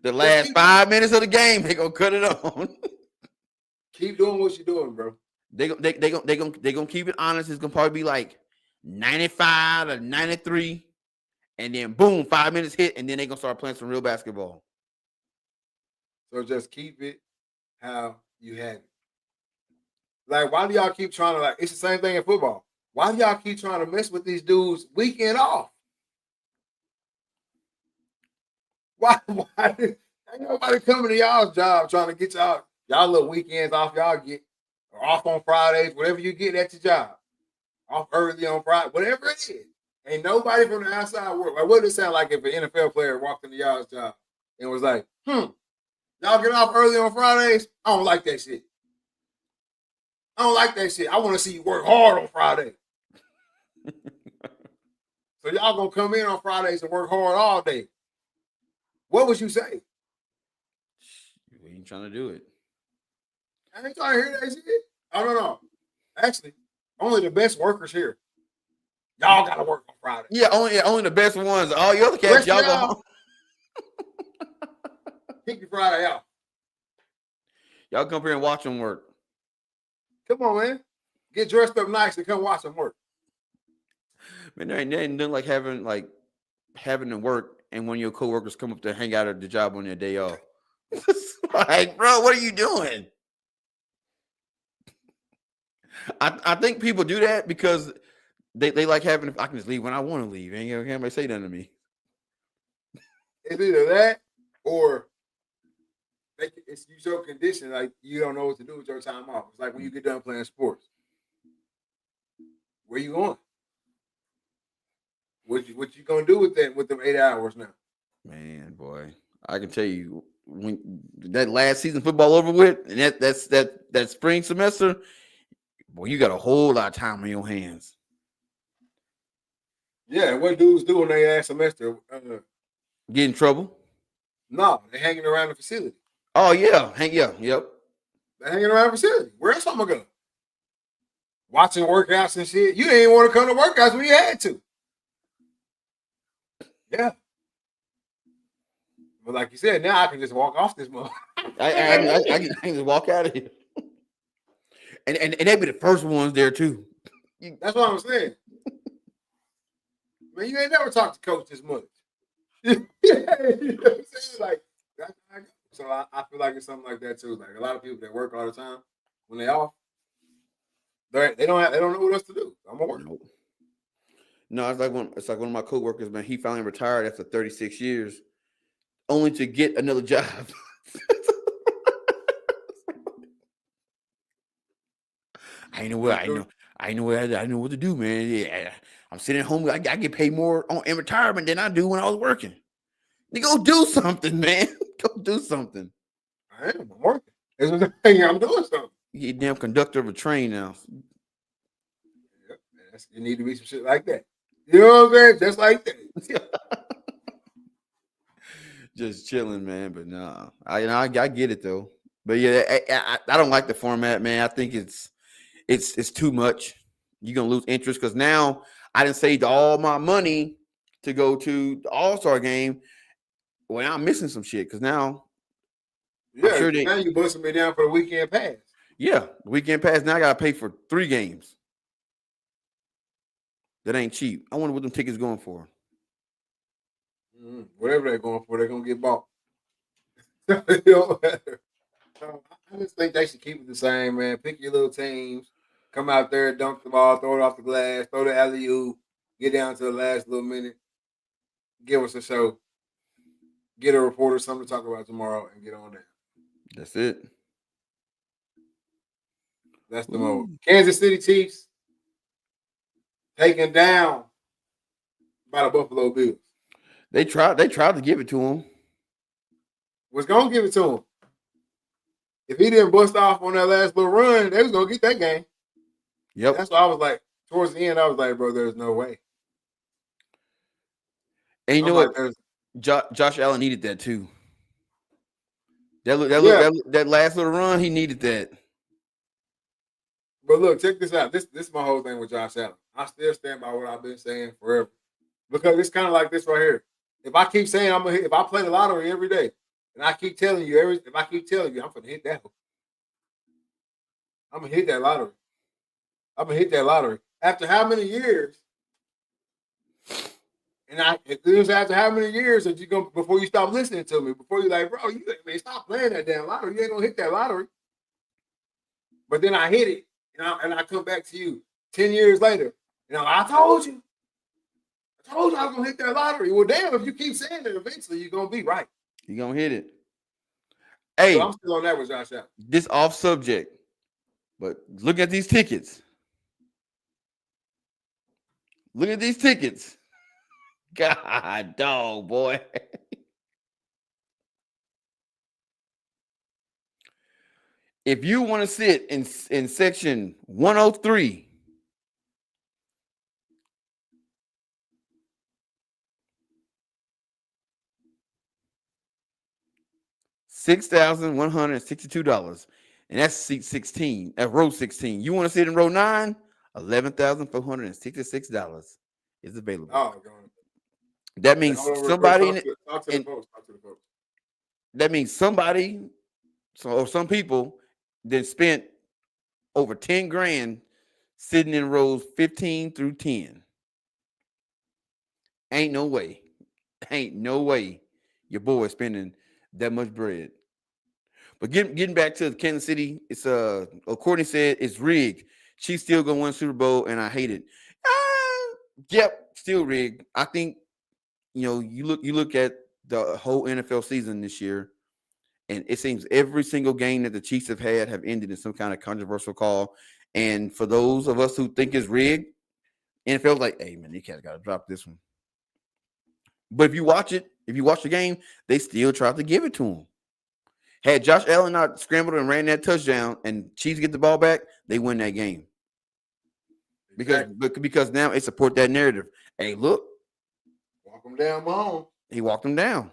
The last 5 minutes of the game, they gonna cut it on. Keep doing what you're doing, bro. They gonna keep it honest. It's gonna probably be like 95 or 93, and then boom, 5 minutes hit, and then they gonna start playing some real basketball. So just keep it how you had it. Like, why do y'all keep trying to it's the same thing in football. Why do y'all keep trying to mess with these dudes weekend off? Why ain't nobody coming to y'all's job trying to get y'all little weekends off y'all get, or off on Fridays, whatever you get at your job. Off early on Friday, whatever it is. Ain't nobody from the outside world. Like, what would it sound like if an NFL player walked into y'all's job and was like, y'all get off early on Fridays? I don't like that shit. I don't like that shit. I want to see you work hard on Friday. So y'all gonna come in on Fridays and work hard all day. What would you say? We ain't trying to do it. I ain't trying to hear that shit. I don't know. Actually, only the best workers here. Y'all gotta work on Friday. Yeah, only the best ones. All your other cats, y'all go home. Kick your Friday out. Y'all come here and watch them work. Come on, man. Get dressed up nice and come watch them work. Man, there ain't nothing like having to work and one of your coworkers come up to hang out at the job on their day off. Like, bro, what are you doing? I think people do that because they like having. I can just leave when I want to leave. Ain't anybody say nothing to me. It's either that or it's you so conditioned like you don't know what to do with your time off. It's like when you get done playing sports. Where you going? What you gonna do with that with them 8 hours now? Man, boy, I can tell you when that last season football over with, and that spring semester, boy, you got a whole lot of time on your hands. Yeah, what dudes do in their last semester? Get in trouble? No, they're hanging around the facility. Oh yeah, yep. They're hanging around the facility. Where else I'm gonna go? Watching workouts and shit. You didn't even want to come to workouts when you had to. Yeah. But like you said, now I can just walk off this month. I can just walk out of here. And they be the first ones there too. That's what I'm saying. Man, you ain't never talked to coach this much. You know what I'm saying? Like, so I feel like it's something like that too. Like a lot of people that work all the time, when they off, they don't know what else to do. I'm gonna work. No, it's like one of my coworkers, man. He finally retired after 36 years, only to get another job. I I know what to do, man. Yeah, I'm sitting at home. I get paid more in retirement than I do when I was working. You go do something, man. Go do something. I am. I'm working. That's what I'm saying. I'm doing something. You damn conductor of a train now. Yep. It need to be some shit like that. You know what I'm saying? Just like that. Just chilling, man. But nah, I get it though. But yeah, I don't like the format, man. I think it's too much. You're gonna lose interest because now I didn't saved all my money to go to the All-Star game. Well, I'm missing some shit because now Yeah, I'm sure now you busting me down for the weekend pass. Yeah, weekend pass. Now I gotta pay for 3 games. That ain't cheap. I wonder what them tickets going for. Whatever they're going for, they're gonna get bought. It don't matter. I just think they should keep it the same, man. Pick your little teams, come out there, dunk the ball, throw it off the glass, throw the alley oop, get down to the last little minute, give us a show, get a reporter something to talk about tomorrow, and get on there. That's it. That's the mode. Kansas City Chiefs taken down by the Buffalo Bills. They tried to give it to him. Was gonna give it to him. If he didn't bust off on that last little run, they was gonna get that game. Yep. That's why I was like, towards the end, I was like, bro, there's no way. And you know like, what? Josh Allen needed that too. That last little run, he needed that. But look, check this out. This is my whole thing with Josh Allen. I still stand by what I've been saying forever. Because it's kind of like this right here. If I keep saying if I play the lottery every day, and I keep telling you I'm gonna hit that. I'm gonna hit that lottery. I'm gonna hit that lottery. After how many years? And it was after how many years that you go before you stop listening to me? Before you're like, bro, stop playing that damn lottery. You ain't gonna hit that lottery. But then I hit it, and I come back to you 10 years later. I told you. I was gonna hit that lottery. Well, damn, if you keep saying it, eventually you're gonna be right. You're gonna hit it. Hey, so I'm still on that with Josh Allen. This off subject, but look at these tickets. Look at these tickets. God, dog, boy. If you want to sit in section 103, $6,162, and that's seat 16. At row 16. You want to sit in row 9? $11,466 is available. Oh, God. That means somebody talk to the folks. That means somebody, or some people that spent over 10 grand sitting in rows 15 through 10. Ain't no way your boy is spending that much bread. But getting back to Kansas City, it's Courtney said it's rigged. She's still gonna win Super Bowl, and I hate it. Yep, still rigged. I think you look at the whole NFL season this year, and it seems every single game that the Chiefs have ended in some kind of controversial call. And for those of us who think it's rigged, NFL's like, hey man, you guys gotta drop this one. But if you watch the game, they still try to give it to him. Had Josh Allen not scrambled and ran that touchdown and Chiefs get the ball back, they win that game. Because now it support that narrative. Hey, look. Walk him down, Mom. He walked him down.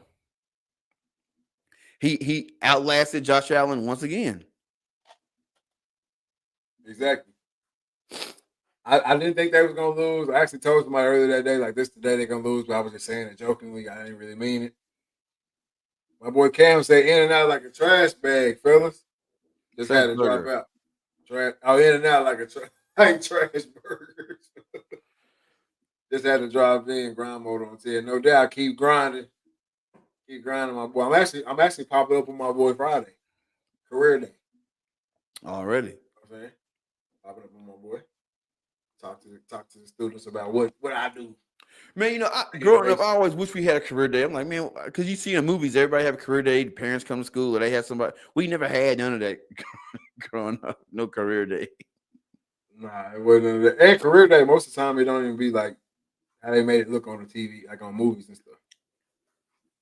He outlasted Josh Allen once again. Exactly. I didn't think they was gonna lose. I actually told somebody earlier that day, like, this today they're gonna lose, but I was just saying it jokingly. I didn't really mean it. My boy Cam said, in and out like a trash bag, fellas. Just had to drop out. In and out like like trash burgers. Just had to drive in, grind mode on 10. No doubt, keep grinding. Keep grinding, my boy. I'm actually popping up with my boy Friday. Career day. Already. You know what I'm saying? Popping up with my boy. Talk to the students about what I do. Man, growing up, I always wish we had a career day. I'm like, man, because you see in movies, everybody have a career day. The parents come to school, or they have somebody. We never had none of that growing up. No career day. Nah, it wasn't. At career day, most of the time it don't even be like how they made it look on the TV, like on movies and stuff.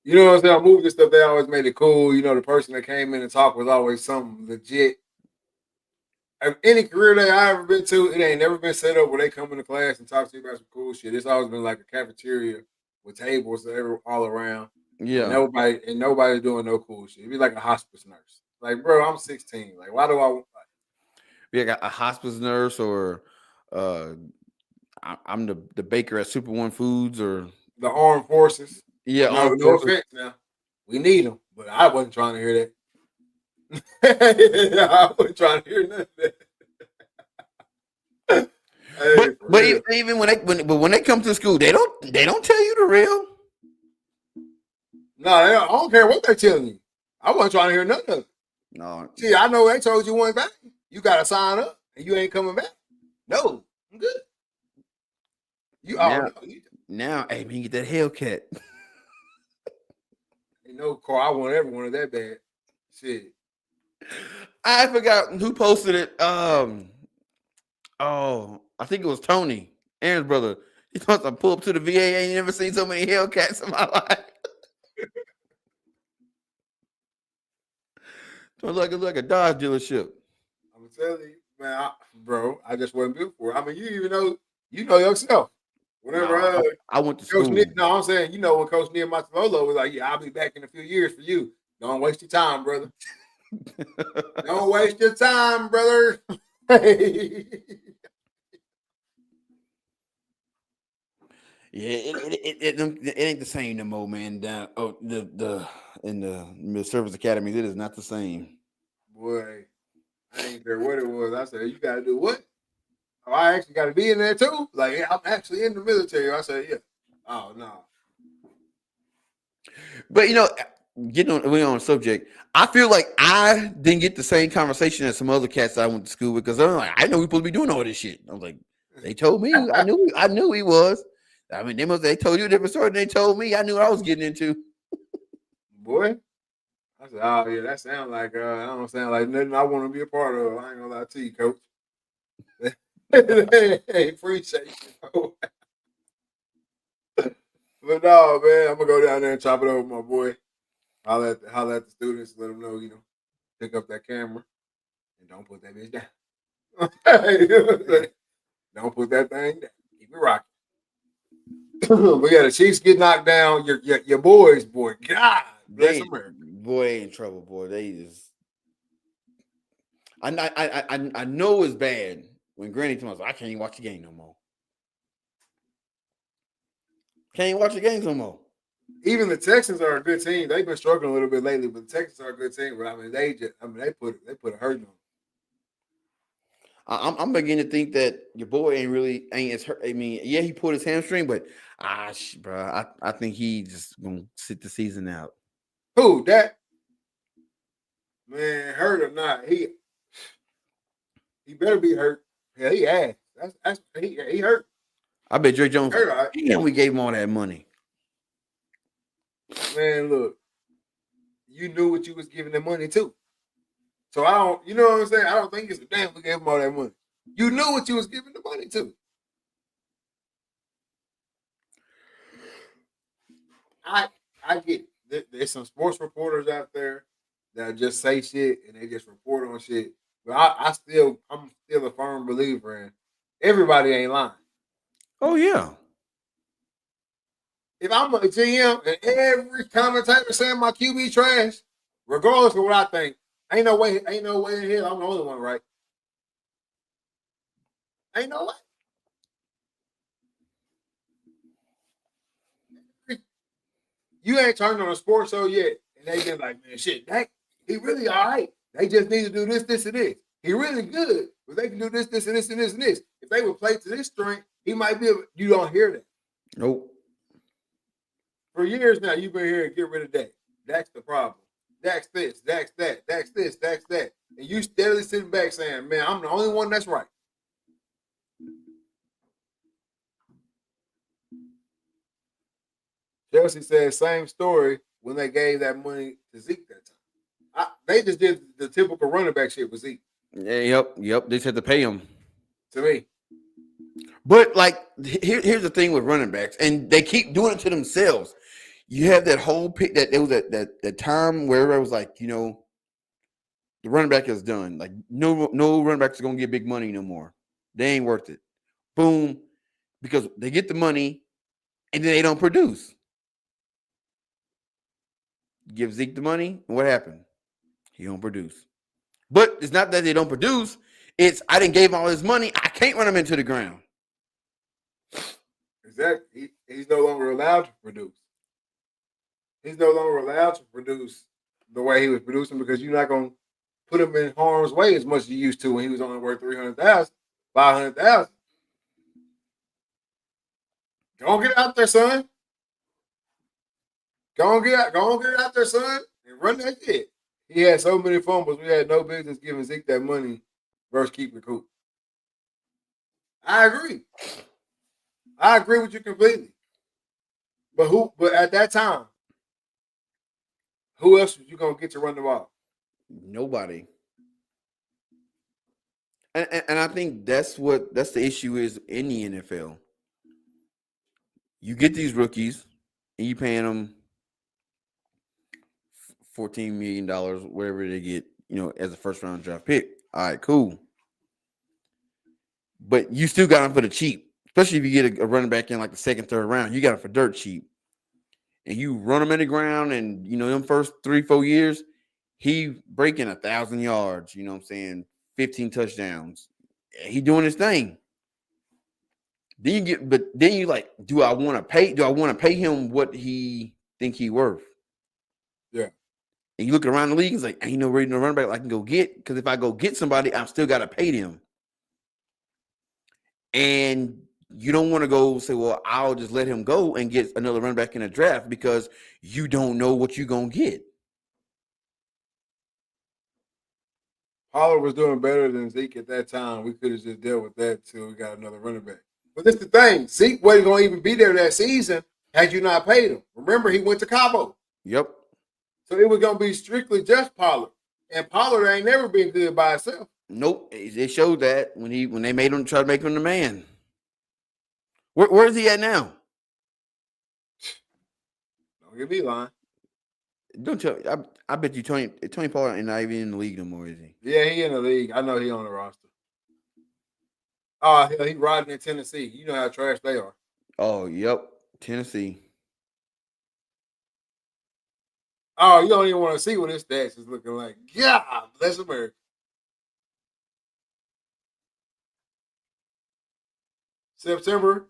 You know what I'm saying? On movies and stuff, they always made it cool. You know, the person that came in and talked was always something legit. Any career day I ever been to, it ain't never been set up where they come into class and talk to you about some cool shit. It's always been like a cafeteria with tables all around, and Yeah. nobody doing no cool shit. It'd be like a hospice nurse. Like, bro, I'm 16. Like, why do I? Like, We got a hospice nurse, or I'm the baker at Super One Foods, or the armed forces? yeah, No, armed no forces. offense. Now we need them, but I wasn't trying to hear that. I wasn't trying to hear none of that. Hey, But even when they come to school, they don't tell you the real. No, I don't care what they're telling you. I wasn't trying to hear none of it. No, See, I know they told you one thing. You got to sign up, and you ain't coming back. No, I'm good. Now, hey man, get that Hellcat. Ain't no car. I want every one of that bad. Shit. I forgot who posted it. I think it was Tony, Aaron's brother. He thought I pull up to the VA. I ain't never seen so many Hellcats in my life. Sounds like a Dodge dealership. I'm telling you, man, bro. I just wasn't built for it. I mean, you know yourself. Whenever I went to Coach school. No, I'm saying, when Coach Nia Matalolo was like, yeah, I'll be back in a few years for you. Don't waste your time, brother. Don't waste your time, brother. Yeah, it ain't the same no more, man. Down in the service academies, it is not the same. Boy, I ain't care what it was. I said, you got to do what? Oh, I actually got to be in there too. Like, yeah, I'm actually in the military. I said, yeah. Oh no. But getting on we on the subject, I feel like I didn't get the same conversation as some other cats I went to school with, because I'm like, I know we supposed to be doing all this shit. I was like, they told me, I knew he was. I mean, they told you a different story than they told me. I knew what I was getting into. Boy. I said, oh yeah, that sounds like I don't sound like nothing I want to be a part of. I ain't gonna lie to you, coach. Hey, appreciate you. But no, man, I'm gonna go down there and chop it over with my boy. Holla at the students, let them know, pick up that camera and don't put that bitch down. Don't put that thing down. Keep it rocking. But yeah, the Chiefs get knocked down. Your boys, boy. God bless America. Boy, they in trouble, boy. They just. I know it's bad when Granny tells me I can't even watch the game no more. Can't even watch the games no more. Even the Texans are a good team. They've been struggling a little bit lately, but the Texans are a good team. But I mean, they put a hurt on them. I'm beginning to think that your boy ain't as hurt. I mean, yeah, he pulled his hamstring, but bro, I think he just gonna sit the season out. Who that? Man, hurt or not, he better be hurt. Yeah, he ass. He hurt. I bet Dre Jones. Hurt, all right. Damn, we gave him all that money. Man, look, you knew what you was giving them money to. So I don't, you know what I'm saying? I don't think it's a damn we gave him all that money. You knew what you was giving the money to. I get it. There's some sports reporters out there that just say shit and they just report on shit. But I'm still a firm believer in everybody ain't lying. Oh yeah. If I'm a GM and every commentator saying my QB trash, regardless of what I think, ain't no way in here I'm the only one, right? Ain't no way. You ain't turned on a sports show yet, and they been like, man, shit, he really all right. They just need to do this, this, and this. He really good, but they can do this, this, and this, and this, and this. If they would play to this strength, he might be able. You don't hear that. Nope. For years now, you've been hearing get rid of Dak. That's the problem. Dak's this, Dak's that, Dak's this, Dak's that. And you steadily sitting back saying, man, I'm the only one that's right. Chelsea said same story when they gave that money to Zeke that time. They just did the typical running back shit with Zeke. Yeah, yep. They just had to pay him. To me. But like, here's the thing with running backs, and they keep doing it to themselves. You have that whole pick that there was that time where it was like, the running back is done. Like no running backs are gonna get big money no more. They ain't worth it. Boom, because they get the money and then they don't produce. Give Zeke the money, and what happened? He don't produce. But it's not that they don't produce. It's I didn't give him all his money. I can't run him into the ground. Exactly. He's no longer allowed to produce. He's no longer allowed to produce the way he was producing because you're not going to put him in harm's way as much as you used to when he was only worth 300,000, 500,000. Go on, get out there, son. Go on, get out there, son, and run that shit. He had so many fumbles. We had no business giving Zeke that money versus keeping the cool. I agree. I agree with you completely. But at that time, who else was you gonna get to run the ball? Nobody. And I think that's the issue is in the NFL. You get these rookies and you paying them $14 million, whatever they get, as a first round draft pick. All right, cool. But you still got them for the cheap, especially if you get a running back in like the second, third round. You got them for dirt cheap. And you run them in the ground, and them first 3-4 years, he breaking 1,000 yards. You know what I'm saying? 15 touchdowns. He doing his thing. Then you like, do I want to pay him what he think he worth? Yeah. And you look around the league, it's like, ain't no ready to run back I can go get, because if I go get somebody, I'm still gotta pay them. And you don't want to go say, well, I'll just let him go and get another running back in a draft because you don't know what you're going to get. Pollard was doing better than Zeke at that time. We could have just dealt with that till we got another running back. But this is the thing. Zeke wasn't going to even be there that season had you not paid him. Remember, he went to Cabo. Yep. So it was going to be strictly just Pollard. And Pollard ain't never been good by himself. Nope. It showed that when they made him try to make him the man. Where is he at now? Don't get me lying. Don't tell me. I bet you Tony Pollard ain't not even in the league no more, is he? Yeah, he in the league. I know he on the roster. Oh, hell, he riding in Tennessee. You know how trash they are. Oh, yep. Tennessee. Oh, you don't even want to see what his stats is looking like. God bless America. September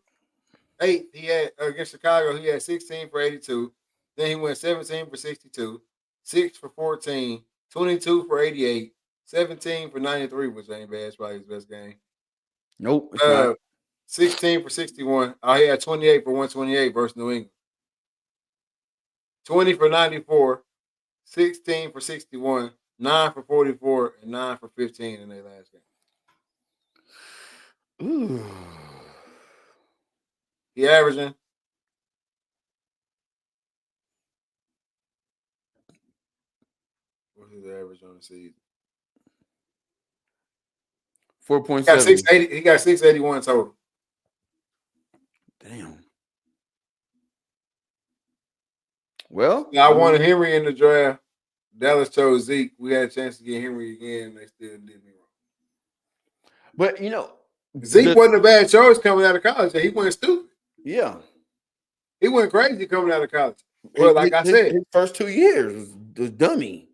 8th, he had against Chicago, he had 16 for 82. Then he went 17 for 62, 6 for 14, 22 for 88, 17 for 93, which ain't bad. It's probably his best game. Nope, it's not. 16 for 61. He had 28 for 128 versus New England. 20 for 94, 16 for 61, 9 for 44, and 9 for 15 in their last game. Ooh. He averaging what's his average on the season? 4.7. He got 681 total. Damn. Well, Now, I wanted Henry in the draft. Dallas chose Zeke. We had a chance to get Henry again, and they still did me wrong. But Zeke wasn't a bad choice coming out of college. He went stupid. Yeah. He went crazy coming out of college. Well, like I said, his first 2 years was dummy.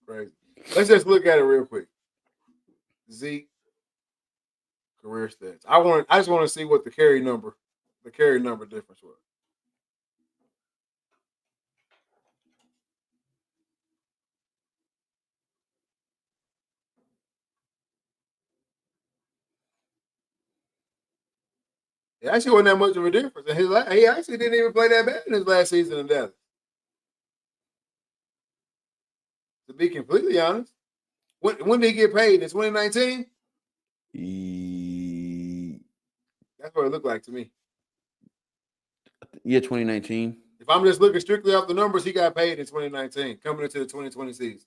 Crazy. Let's just look at it real quick. Zeke career stats. I just want to see what the carry number difference was. It actually wasn't that much of a difference. He actually didn't even play that bad in his last season in Dallas. To be completely honest, when did he get paid? In 2019? That's what it looked like to me. Yeah, 2019. If I'm just looking strictly off the numbers, he got paid in 2019, coming into the 2020 season.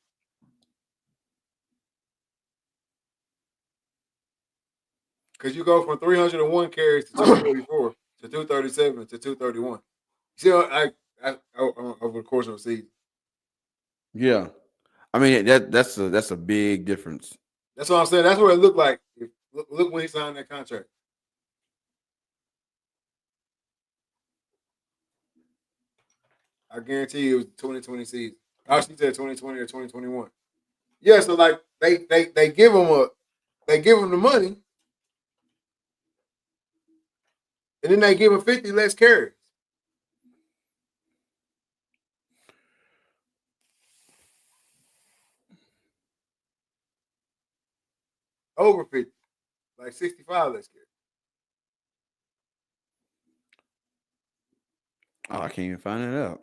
Because you go from 301 carries to 244 to 237 to 231. See, over the course of a season. Yeah. I mean that's a big difference. That's what I'm saying. That's what it looked like. Look when he signed that contract. I guarantee you it was the 2020 season. I actually said 2020 or 2021. Yeah, so like they give him the money, and then they give him 50 less carries. Over 50. Like 65 less carries. Oh, I can't even find it out.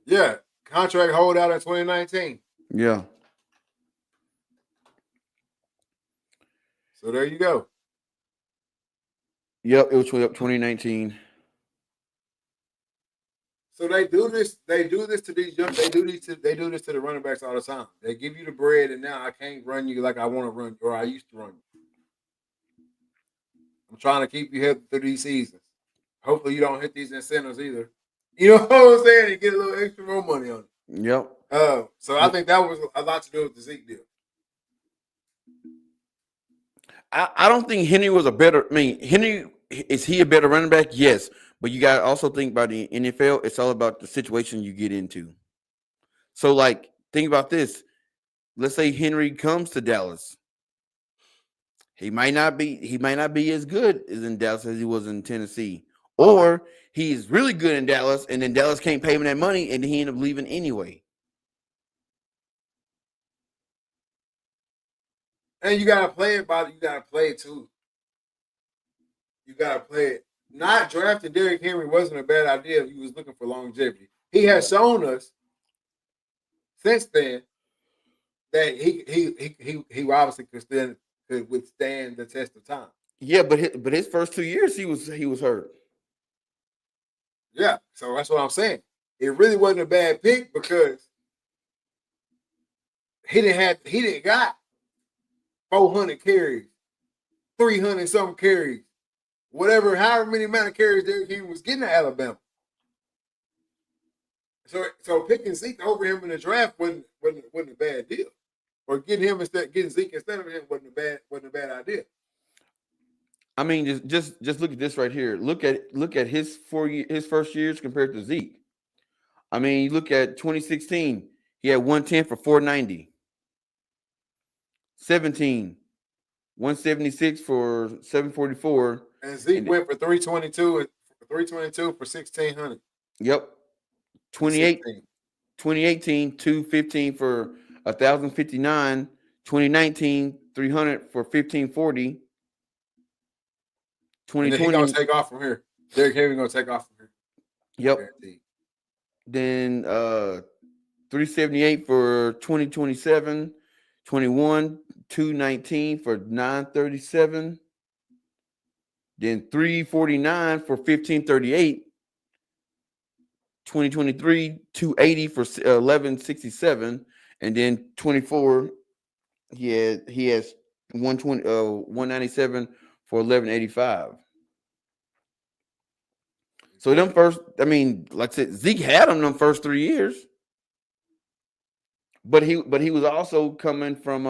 Yeah, contract holdout in 2019. Yeah. So there you go. Yep, it was 2019. So they do this. They do this to these young. They do this to the running backs all the time. They give you the bread, and now I can't run you like I want to run, or I used to run you. I'm trying to keep you healthy through these seasons. Hopefully, you don't hit these incentives either. You know what I'm saying? And get a little extra more money on it. Yep. So I think that was a lot to do with the Zeke deal. I don't think Henry was a better. I mean, Henry, is he a better running back? Yes, but you got to also think about the NFL. It's all about the situation you get into. So, like, think about this. Let's say Henry comes to Dallas. He might not be as good as in Dallas as he was in Tennessee, or he's really good in Dallas, and then Dallas can't pay him that money, and he ended up leaving anyway. And you gotta play it by. You gotta play it too. You gotta play it. Not drafting Derrick Henry wasn't a bad idea if he was looking for longevity. He has shown us since then that he obviously could withstand the test of time. Yeah, but his first 2 years he was hurt. Yeah, so that's what I'm saying. It really wasn't a bad pick because he didn't got 400 carries, 300 something carries, whatever, however many amount of carries Derrick Henry was getting at Alabama. So picking Zeke over him in the draft wasn't a bad deal. Or getting Zeke instead of him wasn't a bad idea. I mean, just look at this right here. Look at his his first years compared to Zeke. I mean, you look at 2016, he had 110 for 490. 17, 176 for 744. And Zeke went for 322 for 1600. Yep. 2018, 215 for 1,059. 2019, 300 for 1540. 2020, and then he's gonna take off from here. Derrick Henry gonna take off from here. Yep. Guaranteed. Then 378 for 2027. 21, 219 for 937. Then 349 for 1538. 2023, 280 for 1167. And then 24, he has 197 for 1185. So them first, I mean, like I said, Zeke had him them first 3 years. But he was also coming from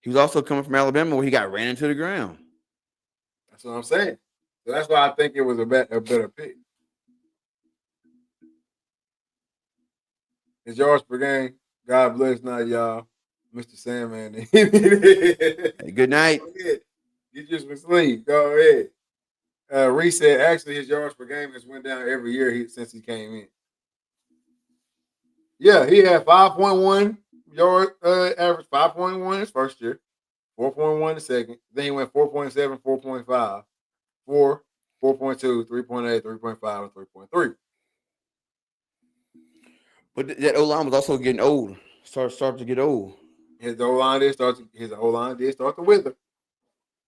Alabama where he got ran into the ground. That's what I'm saying. So that's why I think it was a better pick. His yards per game. God bless not y'all. Mr. Sandman. Hey, good night. You just was asleep. Go ahead. Reset. Actually, his yards per game has went down every year since he came in. Yeah, he had 5.1 yard average, 5.1 his first year, 4.1 the second. Then he went 4.7, 4.5, 4, 4.2, 3.8, 3.5, and 3.3. But that O-line was also getting old. Started to get old. His O-line did start to wither.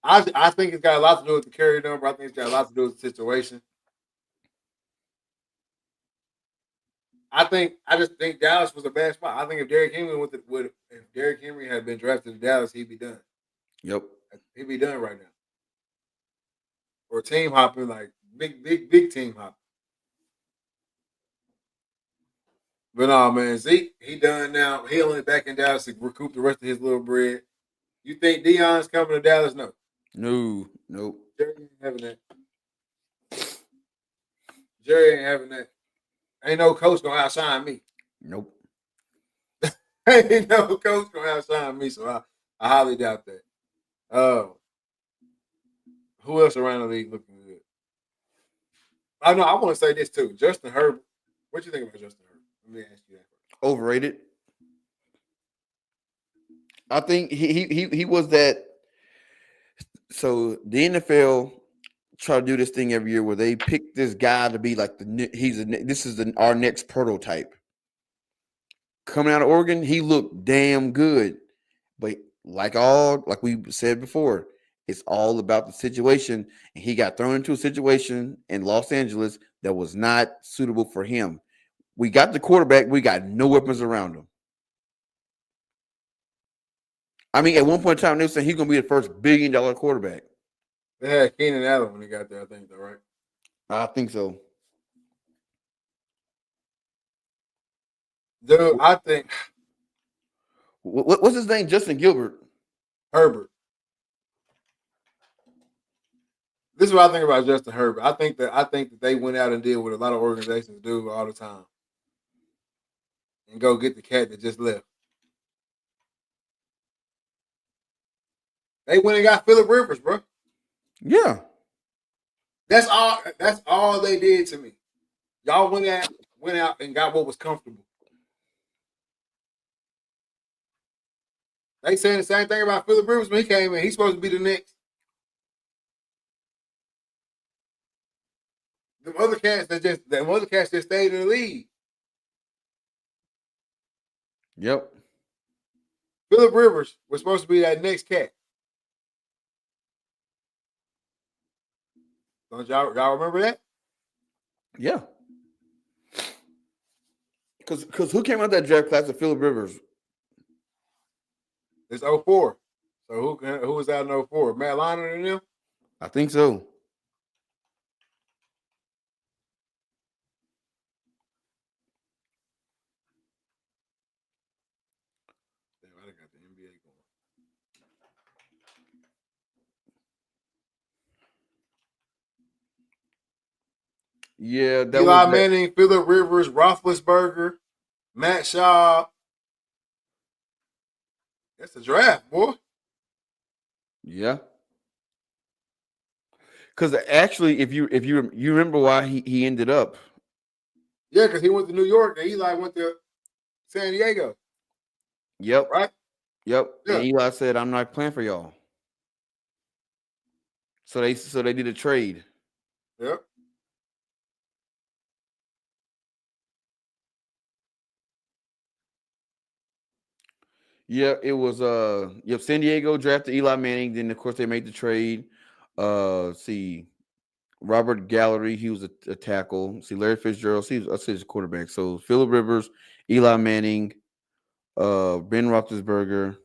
I think it's got a lot to do with the carry number. I think it's got a lot to do with the situation. I just think Dallas was a bad spot. I think if Derrick Henry if Derrick Henry had been drafted to Dallas, he'd be done. Yep. He'd be done right now. Or team hopping, like big team hopping. But no, man, Zeke, he done now. He only back in Dallas to recoup the rest of his little bread. You think Deion's coming to Dallas? No. No. Nope. Jerry ain't having that. Jerry ain't having that. Ain't no coach gonna outshine me. Nope. Ain't no coach gonna outshine me, so I highly doubt that. Who else around the league looking good? I know. I want to say this too. Justin Herbert. What you think about Justin Herbert? Let me ask you that. Overrated. I think he was that. So the NFL try to do this thing every year where they pick this guy to be like our next prototype. Coming out of Oregon, he looked damn good, but like we said before, it's all about the situation. And he got thrown into a situation in Los Angeles that was not suitable for him. We got the quarterback, we got no weapons around him. I mean, at one point in time, they were saying he's going to be the first $1 billion quarterback. They had Keenan Allen when he got there, I think, though, right? I think so. Dude, I think What's his name? Justin Gilbert. Herbert. This is what I think about Justin Herbert. I think that they went out and did what a lot of organizations do all the time, and go get the cat that just left. They went and got Phillip Rivers, bro. Yeah. That's all they did to me. Y'all went out and got what was comfortable. They saying the same thing about Phillip Rivers when he came in. He's supposed to be the next. Them other cats that stayed in the league. Yep. Phillip Rivers was supposed to be that next cat. Don't y'all remember that? Yeah. Because who came out that draft class of Phillip Rivers? It's 04. So who was out in 04? Matt Leinart and them? I think so. Damn, I got the NBA going. Yeah, that Eli was Manning, Phillip Rivers, Roethlisberger, Matt Schaub. That's the draft, boy. Yeah. Because actually, if you remember why he ended up. Yeah, because he went to New York and Eli went to San Diego. Yep. Right? Yep. Yeah. And Eli said, "I'm not playing for y'all." So they did a trade. Yep. Yeah, it was San Diego drafted Eli Manning, then of course they made the trade. See Robert Gallery, he was a tackle. See Larry Fitzgerald, I say he's a quarterback. So Phillip Rivers, Eli Manning, Ben Roethlisberger,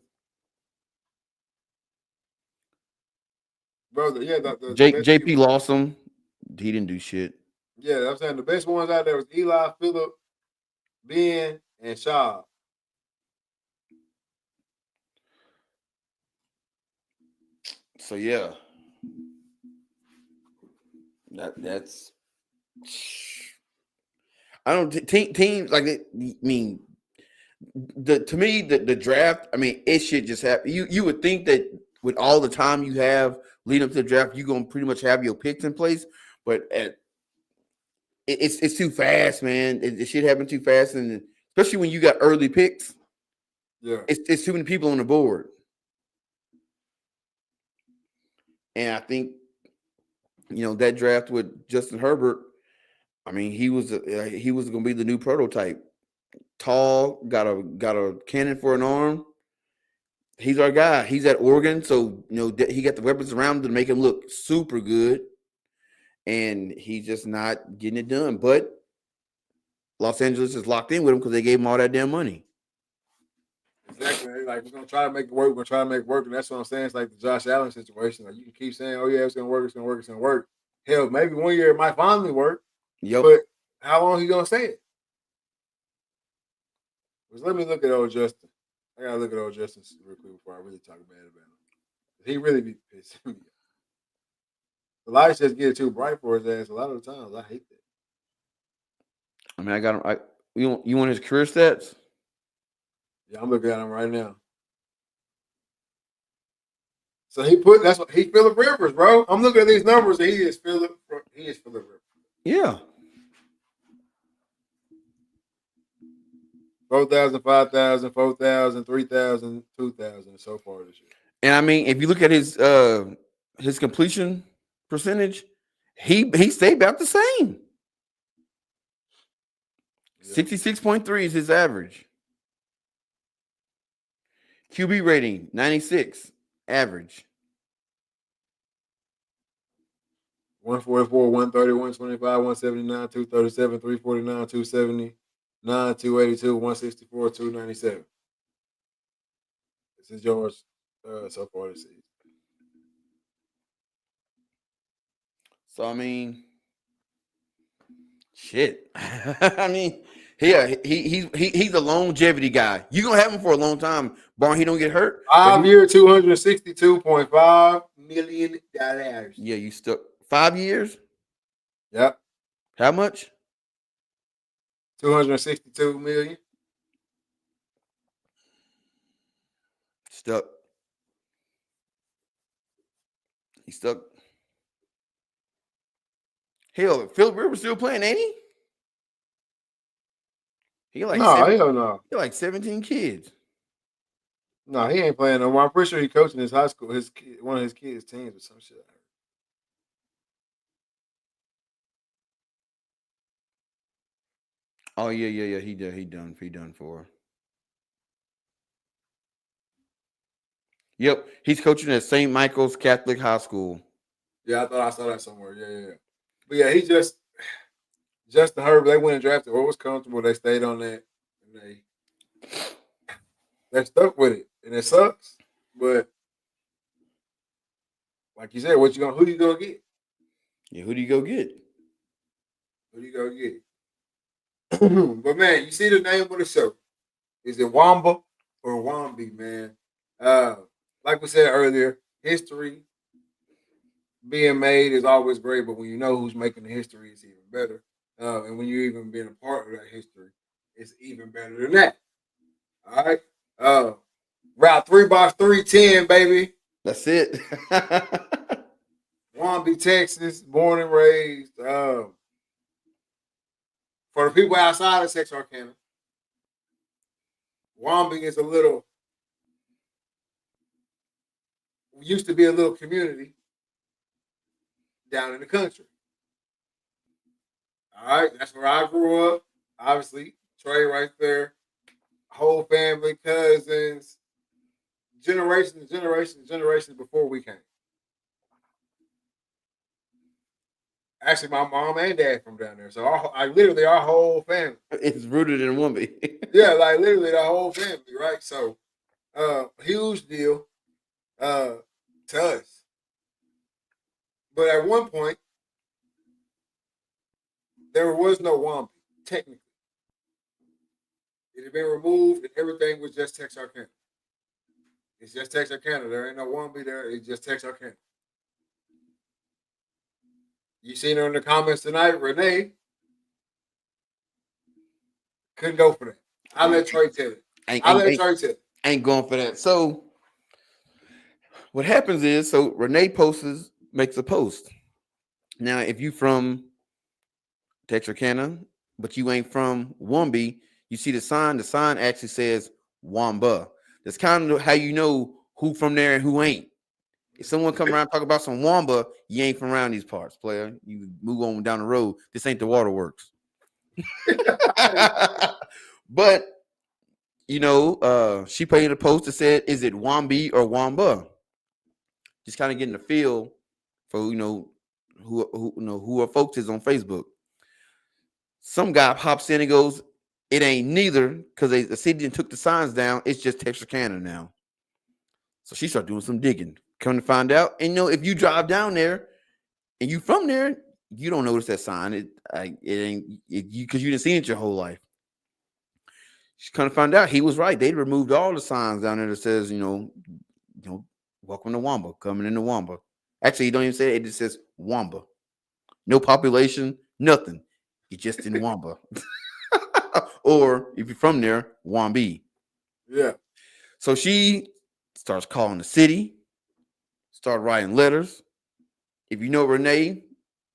Brother, yeah, the best JP people. Lawson, he didn't do shit. Yeah, I'm saying the best ones out there was Eli, Phillip, Ben, and Schaub. So yeah. That's I don't teams like it. I mean, to me the draft. I mean, it should just happen. You would think that with all the time you have leading up to the draft, you're gonna pretty much have your picks in place. But it's too fast, man. It should happen too fast, and especially when you got early picks. Yeah, it's too many people on the board, and I think that draft with Justin Herbert. I mean, he was going to be the new prototype. Tall, got a cannon for an arm. He's our guy. He's at Oregon, so he got the weapons around him to make him look super good, and he's just not getting it done. But Los Angeles is locked in with him because they gave him all that damn money. Exactly. Like, we're gonna try to make it work. We're gonna try to make it work, and that's what I'm saying. It's like the Josh Allen situation. Like, you can keep saying, "Oh yeah, it's gonna work. It's gonna work. It's gonna work." Hell, maybe one year it might finally work. Yep. But how long he gonna say it? Let me look at old Justin. I gotta look at old Justin real quick before I really talk bad about him. He really be pissing me off. The lights just get too bright for his ass a lot of the times. I hate that. I mean, I got him. You want his career stats? Yeah, I'm looking at him right now. So that's what he Phillip Rivers, bro. I'm looking at these numbers and he is Phillip Rivers. Yeah. 4,000, 5,000, 4,000, 3,000, 2,000 so far this year. And I mean, if you look at his completion percentage, he stayed about the same. Yeah. 66.3 is his average. QB rating 96 average. 144, 130, 125, 179, 237, 349, 270, 282, 164, 297. This is yours so far this season. So I mean, shit. I mean, he's a longevity guy. You're gonna have him for a long time, barring he don't get hurt. 5 year, $262.5 million. Yeah, you stuck 5 years. Yep. How much? 262 million. Stuck. He's stuck. Hell, Phillip Rivers still playing, ain't he? Hell no. He like 17 kids. No, he ain't playing no more. I'm pretty sure he's coaching his high school, one of his kids' teams or some shit. Oh yeah. He done for. Yep, he's coaching at St. Michael's Catholic High School. Yeah, I thought I saw that somewhere. Yeah. But yeah, he just the Herb. They went and drafted. What was comfortable? They stayed on that, and they stuck with it, and it sucks. But like you said, who you gonna get? Yeah, who do you go get? Who do you go get? But man, you see the name of the show. Is it Wamba or Wambie, man? Like we said earlier, history being made is always great, but when you know who's making the history, it's even better. And when you're even being a part of that history, it's even better than that. All right. Route 3 box 310, baby. That's it. Wambie, Texas, born and raised. For the people outside of Texarkana, Wambie is used to be a little community down in the country. All right, that's where I grew up. Obviously, Trey right there, whole family, cousins, generations before we came. Actually, my mom and dad from down there, so literally our whole family. It's rooted in Wambie. Yeah, like literally the whole family, right? So, huge deal to us. But at one point, there was no Wambie, technically. It had been removed and everything was just Texarkana. It's just Texarkana. There ain't no Wambie there. It's just Texarkana. You seen her in the comments tonight, Renee. Couldn't go for that. I'll let Trey tell it. Ain't going for that. So what happens is, Renee makes a post. Now, if you from Texarkana, but you ain't from Wambie, you see the sign. The sign actually says Wamba. That's kind of how you know who from there and who ain't. If someone come around and talk about some Wamba, you ain't from around these parts, player. You move on down the road. This ain't the waterworks. But she put in a post that said, "Is it Wambie or Wamba?" Just kind of getting a feel for who her folks is on Facebook. Some guy pops in and goes, "It ain't neither because the city took the signs down. It's just Texarkana now." So she started doing some digging. Come to find out, and if you drive down there and you from there, you don't notice that sign. It ain't you because you didn't see it your whole life. She kind of found out he was right. They removed all the signs down there that says, welcome to Wamba, coming into Wamba. Actually, you don't even say it. It just says Wamba. No population, nothing. You're just in Wamba. Or if you're from there, Wambie. Yeah. So she starts calling the city, start writing letters. If you know Renee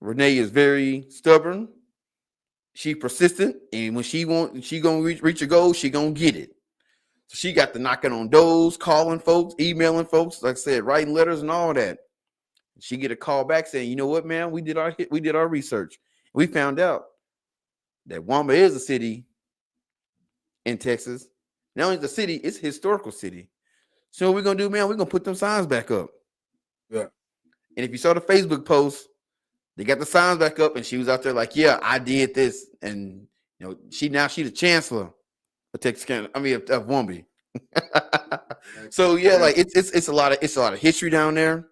is very stubborn. She persistent, and when she gonna reach a goal, she gonna get it. So she got the knocking on doors, calling folks, emailing folks, like I said, writing letters and all that. She get a call back saying, "You know what, man? We did our research. We found out that Wamba is a city in Texas. Not only the city, it's a historical city. So what we're gonna do, man? We're gonna put them signs back up." Yeah. And if you saw the Facebook post, they got the signs back up, and she was out there like, "Yeah, I did this," and she's the chancellor of Texas. I mean, of Wambie. So yeah, like it's a lot of history down there.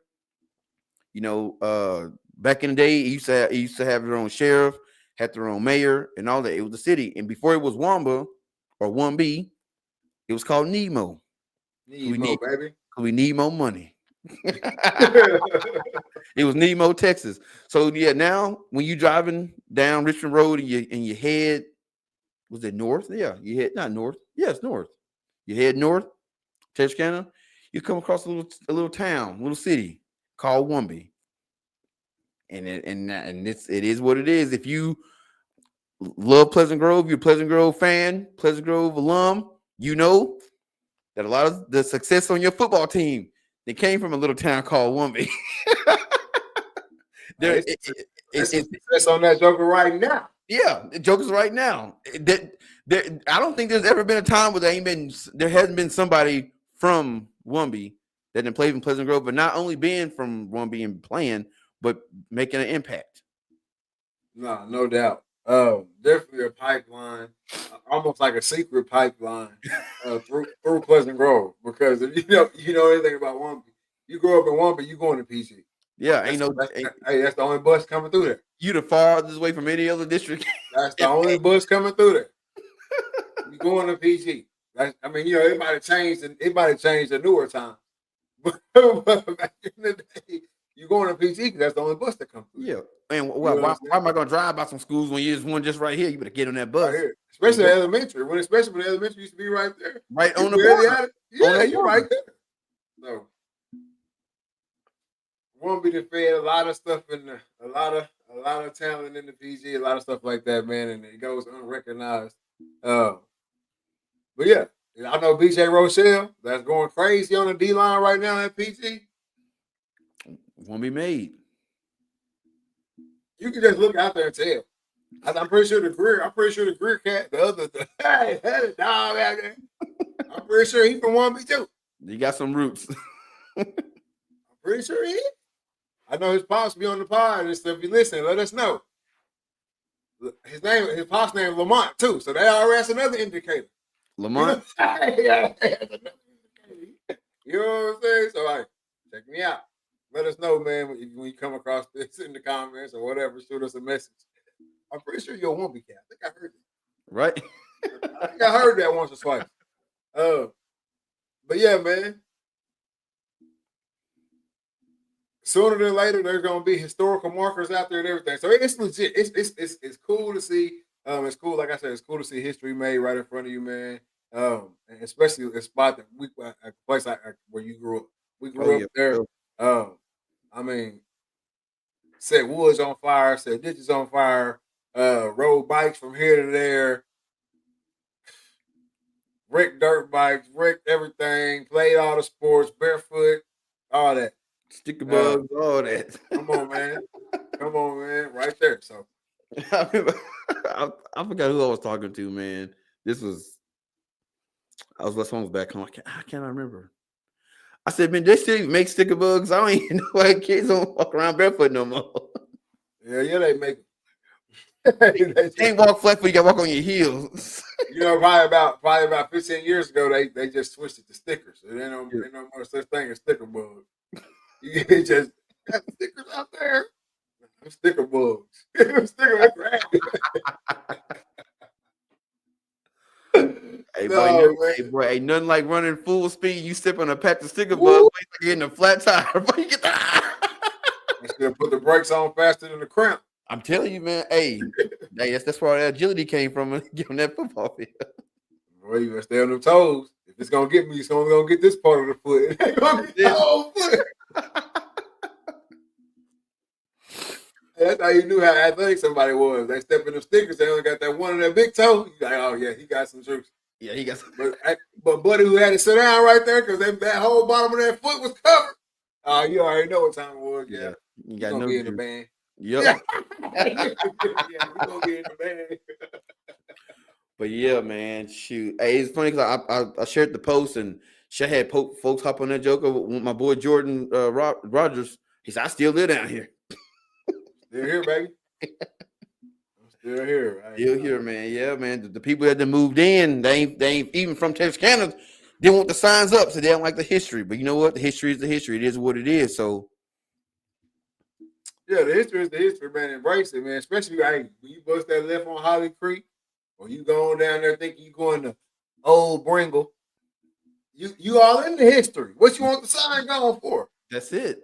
Back in the day, it used to have their own sheriff, had their own mayor, and all that. It was the city, and before it was Wamba or Wambie, it was called Nemo. Baby. We need more money. It was Nemo, Texas. So yeah, now when you driving down Richmond Road and you head, was it north? Yeah, you head not north. Yeah, it's north. You head north, Texarkana, you come across a little town, little city called Wambie. And it is what it is. If you love Pleasant Grove, you're a Pleasant Grove fan, Pleasant Grove alum, you know that a lot of the success on your football team, they came from a little town called Wambie. It's success on that joker right now. Yeah, the joker's right now. I don't think there's ever been a time where there hasn't been somebody from Wambie that didn't play in Pleasant Grove, but not only being from Wambie and playing, but making an impact. No doubt. Definitely a pipeline, almost like a secret pipeline through Pleasant Grove. Because if you know anything about Wambie, you grow up in Wambie, you going to PG. Yeah, that's the only bus coming through there. You the farthest away from any other district. That's the only bus coming through there. You going to PG. It might have changed. It might have changed a newer time, but back in the day, you going to PG because that's the only bus that comes through. Yeah, and why am I going to drive by some schools when there's one just right here? You better get on that bus, right here. Especially elementary. Especially when elementary used to be right there, right on the border. Yeah, you're right there. So. Wambie to fed a lot of stuff a lot of talent in the PG, a lot of stuff like that, man, and it goes unrecognized. But yeah, I know BJ Rochelle that's going crazy on the D line right now at PG. Won't be made. You can just look out there and tell. I'm pretty sure the Greer cat, hey, that dog out there. I'm pretty sure he from Wambie too. He got some roots. I'm pretty sure he is. I know his pops be on the pod and stuff. If you listen, let us know. His pops name Lamont too, so that's another indicator. Lamont, yeah, you know what I'm saying? So, check me out. Let us know, man, when you come across this in the comments or whatever. Shoot us a message. I'm pretty sure you're a Wambie cat. I think I heard it. Right? I think I heard that once or twice. But yeah, man. Sooner than later, there's gonna be historical markers out there and everything. So it's legit. It's cool to see. It's cool, like I said, it's cool to see history made right in front of you, man. And especially a spot that a place like where you grew up. We grew up there. Set woods on fire, set ditches on fire, rode bikes from here to there, wrecked dirt bikes, wrecked everything, played all the sports, barefoot, all that. Sticker bugs, all that. Come on, man. Right there. So I forgot who I was talking to, man. This was I was last one was back home. I can't remember. I said, man, they still even make sticker bugs. I don't even know why kids don't walk around barefoot no more. Yeah, they make. You can't walk flat foot. You got to walk on your heels. You know, probably about 15 years ago, they just switched it to stickers. So there ain't no more such thing as sticker bugs. You just got stickers out there. Sticker bugs. Sticker bugs. Hey, No, boy, ain't nothing like running full speed. You step on a patch of sticker Woo. bugs, like getting a flat tire. Boy, you get the... I should have put the brakes on faster than the cramp. I'm telling you, man. Hey, that's where that agility came from. Get on that football field. Boy, you gotta stay on them toes. If it's gonna get me, it's only gonna get this part of the foot. It ain't gonna get the whole foot. That's how you knew how athletic somebody was. They step in them stickers, they only got that one on that big toe. You like, oh yeah, he got some juice. Yeah, he got some. But buddy who had to sit down right there because that whole bottom of that foot was covered. You already know what time it was. Yeah, you got no be in the band. Yep. Yeah, we gonna get in the band. But yeah, man, shoot. Hey, it's funny because I shared the post and Shay had folks hop on that joke with my boy Jordan Rogers. He said, I still live down here. Still here, baby. I'm still here. Still here, man. Yeah, man. The people that moved in, they ain't even from Texarkana. They want the signs up, so they don't like the history. But you know what? The history is the history. It is what it is. So yeah, the history is the history, man. Embrace it, man. Especially when you bust that left on Holly Creek, or you going down there thinking you going to Old Bringle. You all in the history. What you want the sign going for? that's it.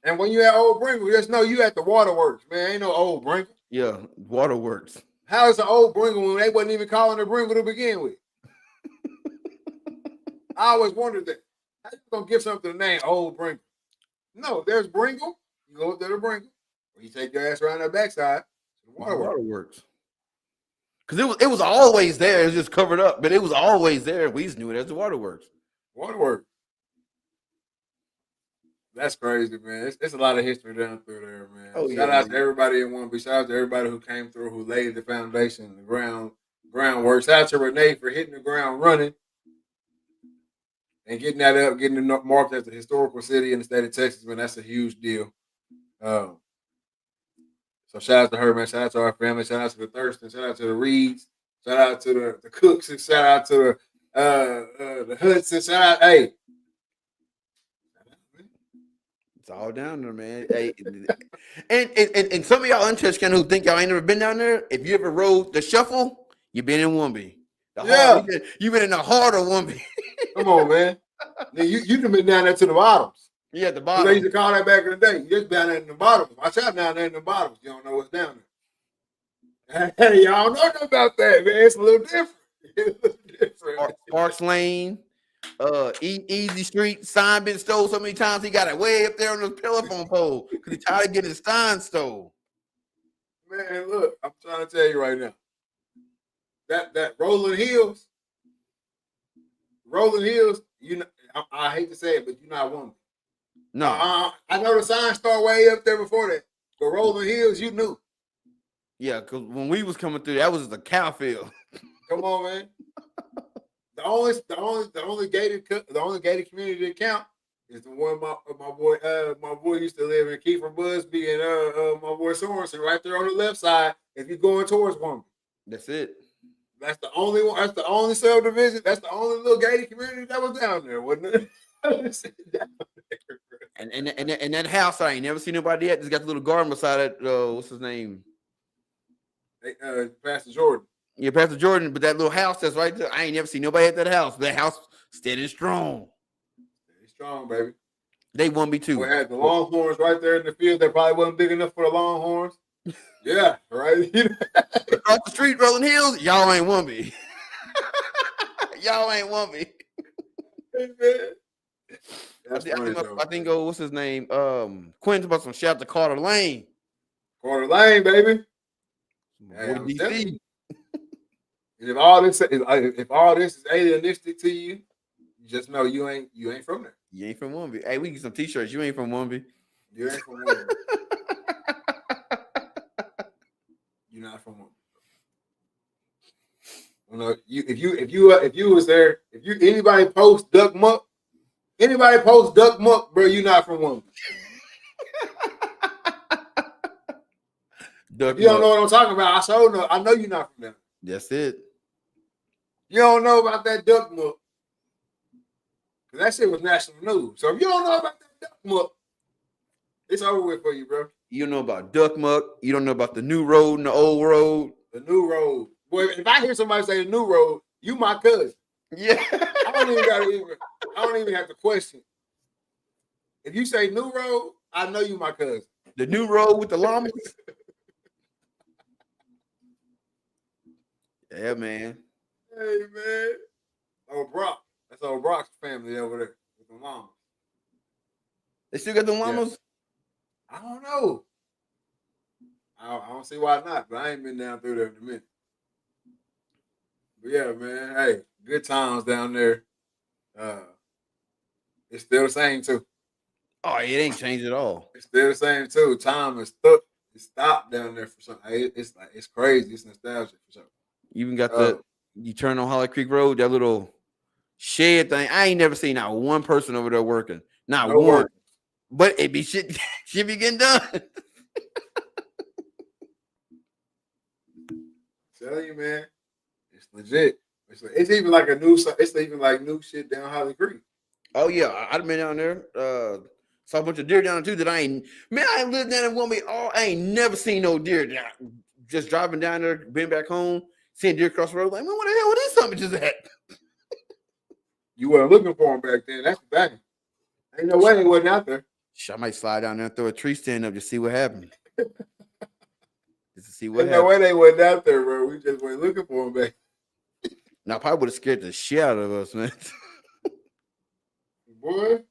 And when you at Old Bringle, just know you at the waterworks, man. Ain't no Old Bringle. Yeah, waterworks. How is the Old Bringle when they wasn't even calling it Bringle to begin with? I always wondered that. How you gonna give something a name Old Bringle? No, there's Bringle. You go up there to Bringle, or you take your ass around that backside to the Waterworks. Because it was always there. It was just covered up, but it was always there. We just knew it as the waterworks. Waterworks. That's crazy, man. It's a lot of history down through there, man. Oh, Shout out to everybody in Wambie. Shout out to everybody who came through, who laid the foundation, the groundwork. Shout out to Renee for hitting the ground running and getting that up, getting it marked as a historical city in the state of Texas, man. That's a huge deal. So shout out to her, man. Shout out to our family. Shout out to the Thurston. Shout out to the Reeds. Shout out to the Cooks. And shout out to the Hudson. Shout out, hey. It's all down there, man. Hey, and some of y'all untouched kind who think y'all ain't never been down there. If you ever rode the shuffle, you've been in Wambie. You've been in the heart of Wambie. Come on, man. You done been down there to the bottoms. Yeah, the bottom. They used to call that back in the day. You just down there in the bottoms. Watch out down there in the bottoms. You don't know what's down there. Hey, y'all know nothing about that, man. It's a little different. It's a little different. Sparks Lane, Easy Street. Sign been stole so many times he got it way up there on the telephone pole because he tired of getting his sign stole. Man, look, I'm trying to tell you right now. That Rolling Hills, you know, I hate to say it, but you're not Wambie. No, I know the sign started way up there before that, but Rolling Hills, you knew. Yeah, because when we was coming through, that was the cow field. Come on, man. The only gated community that count is the one my boy used to live in, Kiefer Busby, and my boy Sorensen right there on the left side. If you're going towards Wamba, that's it. That's the only one. That's the only subdivision. That's the only little gated community that was down there, wasn't it? And that house, I ain't never seen nobody yet. Just got the little garden beside it. What's his name? Pastor Jordan. Yeah, Pastor Jordan. But that little house that's right there, I ain't never seen nobody at that house. That house steady strong. Steady strong, baby. They won me too. We had the Longhorns right there in the field. That probably wasn't big enough for the Longhorns. Yeah, right. Across the street, Rolling Hills, y'all ain't Wambie. Y'all ain't Wambie. I think what's his name? Quinn's about some shout to Carter Lane. Carter Lane, baby. Hey, DC. And if all this is alienistic to you, you just know you ain't from there. You ain't from Wambie. Hey, we get some t-shirts. You ain't from Wambie. You ain't from Wambie. You're not from You know, if you was there, if anybody post Duck Muck, bro, you not from Wamba. Duck If you don't Muck. know what I'm talking about, I know you're not from there. That's it. You don't know about that Duck Muck. Because that shit was national news. So if you don't know about that Duck Muck, it's over with for you, bro. You don't know about Duck Muck. You don't know about the new road and the old road. The new road. Boy, if I hear somebody say the new road, you my cousin. Yeah. I don't even have to question. If you say new road, I know you my cousin. The new road with the llamas. Yeah, man. Hey, man. Oh, Brock. That's old Brock's family over there with the llamas. They still got the llamas? I don't know. I don't see why not, but I ain't been down through there in a minute. But yeah, man. Hey, good times down there. It's still the same too. Oh, it ain't changed at all. It's still the same too. Time is stuck. It's stopped down there for something. It's crazy. It's nostalgic for something. You even got you turn on Holly Creek Road, that little shed thing. I ain't never seen not one person over there working. Not No one. work. But it be shit be getting done. Tell you, man, it's legit. It's even like it's even like new shit down Holly Creek. Oh yeah, I've been down there. Saw a bunch of deer down there too that I ain't lived down in Wambie. I ain't never seen no deer down. Just driving down there, been back home, seeing deer across the road. Like, man, what the hell? What is something just at? You weren't looking for them back then. That's the thing. Ain't no way they wasn't out there. I might slide down there and throw a tree stand up to see what happened. Just to see what Ain't happened. no way they wasn't out there, bro. We just weren't looking for them back. Now, probably would have scared the shit out of us, man. Boy.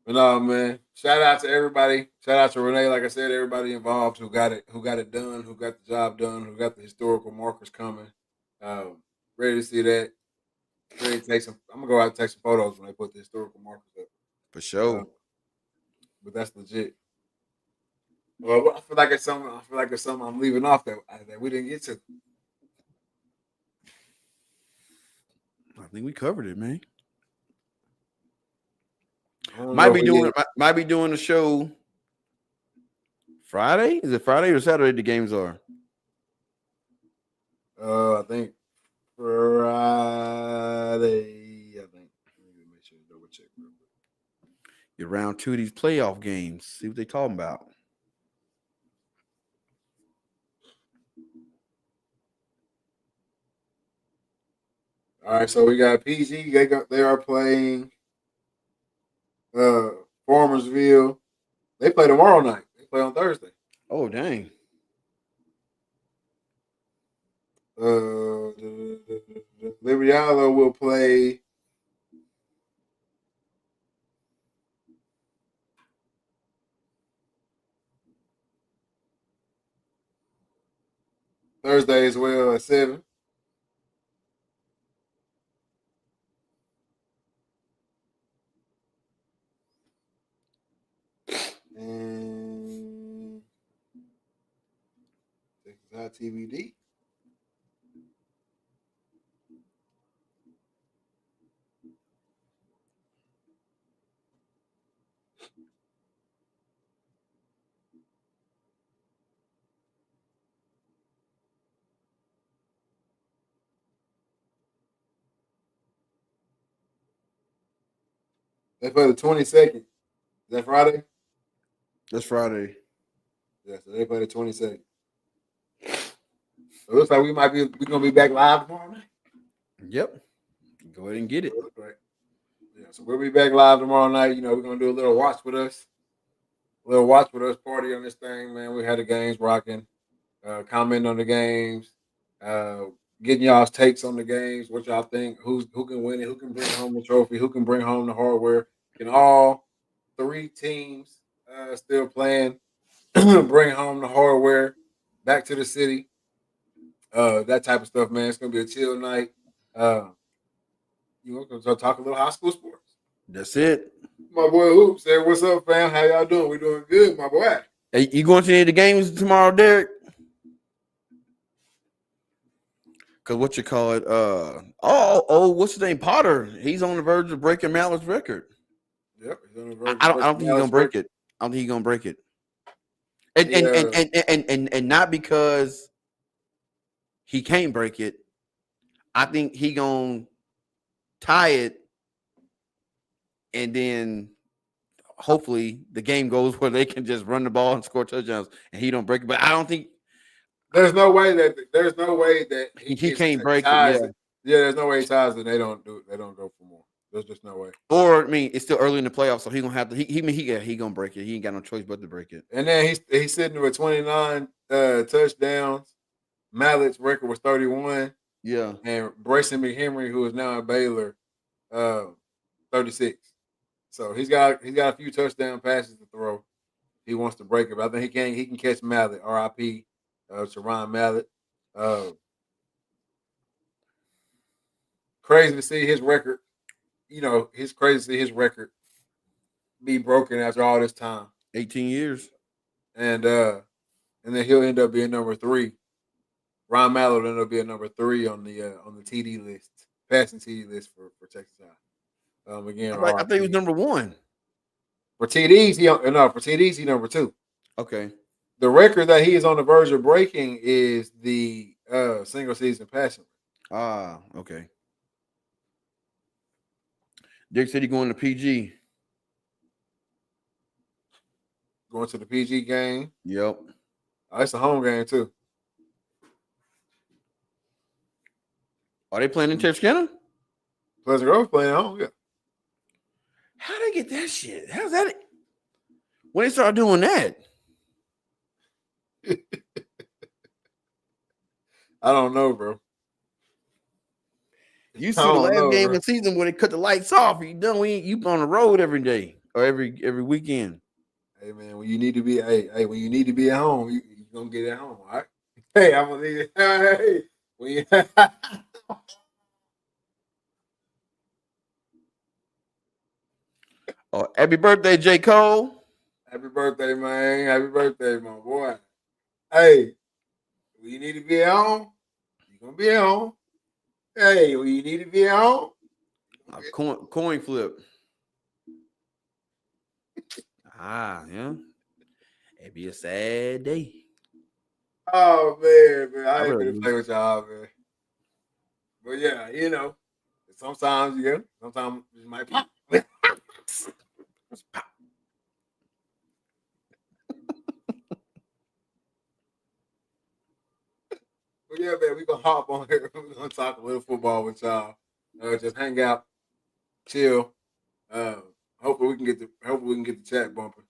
But no, man. Shout out to everybody. Shout out to Renee. Like I said, everybody involved who got it done, who got the job done, who got the historical markers coming. Ready to see that. Ready to take some. I'm gonna go out and take some photos when they put the historical markers up. For sure. But that's legit. Well, I feel like it's something I'm leaving off that we didn't get to. I think we covered it, man. Might be doing a show Friday. Is it Friday or Saturday? The games are. I think Friday. I think. Let me make sure to double check real quick. You're round 2 of these playoff games. See what they talking about. All right, so we got PG. They are playing Farmersville. They play tomorrow night. They play on Thursday. Oh dang. Liberialo will play Thursday as well at 7. And Texas High TBD. They play the 22nd. Is that Friday? That's Friday. Yeah, so they play the 22nd. So it looks like we're gonna be back live tomorrow night. Yep. Go ahead and get it. Right. Yeah, so we'll be back live tomorrow night. You know, we're gonna do a little watch with us party on this thing, man. We had the games rocking, comment on the games, getting y'all's takes on the games, what y'all think, who can win it, who can bring home the trophy, who can bring home the hardware. Can all 3 teams still playing bring home the hardware back to the city? That type of stuff, man. It's gonna be a chill night. Gonna talk a little high school sports. That's it. My boy Hoop said, "What's up, fam? How y'all doing? We doing good, my boy." Hey, you going to any of the games tomorrow, Derek? Cause what you call it? What's his name? Potter. He's on the verge of breaking Mallett's record. Yep. He's on the I verge I of don't, I don't think he's gonna break it. I don't think he's gonna break it. And not because he can't break it. I think he gonna tie it, and then hopefully the game goes where they can just run the ball and score touchdowns, and he don't break it. But I don't think There's no way that he gets can't break it. ties. Yeah. Yeah, there's no way he ties and they don't go for more. There's just no way. Or I mean, it's still early in the playoffs, so he gonna have to. He gonna break it. He ain't got no choice but to break it. And then he's sitting with 29 touchdowns. Mallett's record was 31. Yeah. And Brayson McHenry, who is now at Baylor, 36. So he's got a few touchdown passes to throw. He wants to break it, but I think he can catch Mallett. R.I.P. Teron Mallett. Crazy to see his record. It's crazy to see his record be broken after all this time. 18 years. And then he'll end up being number 3. Ron Mallett will end up being number 3 on the TD list, passing TD list for Texas High. Again, I think he was number 1. For TDs, he's number 2. Okay. The record that he is on the verge of breaking is the single season passing. Okay. Dick said he going to PG. Going to the PG game. Yep. It's a home game too. Are they playing in Texarkana? Pleasant Grove playing at home, yeah. How they get that shit? How's that? When they start doing that? I don't know, bro. You see the last game of the season where they cut the lights off. You done? You on the road every day or every weekend. Hey man, when you need to be when you need to be at home, you gonna get at home, all right? Hey, I'm gonna leave it. Hey, when you Oh, happy birthday, J. Cole. Happy birthday, man. Happy birthday, my boy. Hey, when you need to be at home, you're gonna be at home. Hey, when you need to be at home. Coin flip. Yeah. It'd be a sad day. Oh man, I ain't gonna play with y'all, man. But yeah, sometimes sometimes it might pop. Pop. But yeah, man, we gonna hop on here. We're gonna talk a little football with y'all. Just hang out, chill. Hopefully we can get the chat bumping.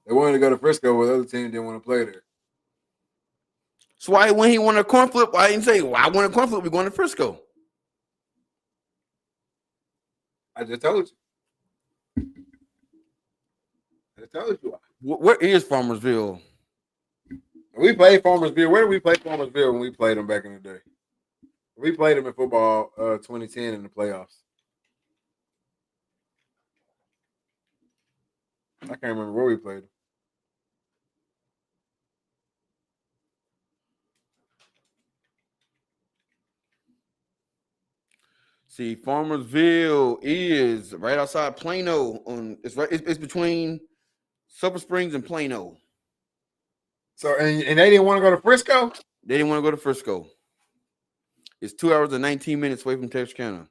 They wanted to go to Frisco, but the other team didn't want to play there. So why when he won a coin flip, I didn't say, I won a coin flip, we're going to Frisco. I just told you. I told you. Where is Farmersville? We played Farmersville. Where did we play Farmersville when we played them back in the day? We played them in football 2010 in the playoffs. I can't remember where we played them. See, Farmersville is right outside Plano. It's between Silver Springs and Plano. So and they didn't want to go to Frisco? They didn't want to go to Frisco. It's 2 hours and 19 minutes away from Texarkana.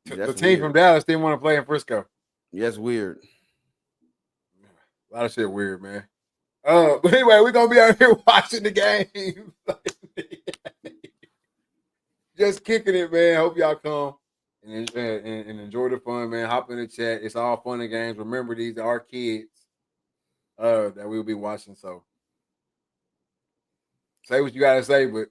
The team from Dallas didn't want to play in Frisco. Yeah, that's weird. A lot of shit weird, man. But anyway, we're gonna be out here watching the game. Just kicking it, man. Hope y'all come and enjoy the fun, man. Hop in the chat. It's all fun and games. Remember, these are our kids that we'll be watching. So say what you gotta say, but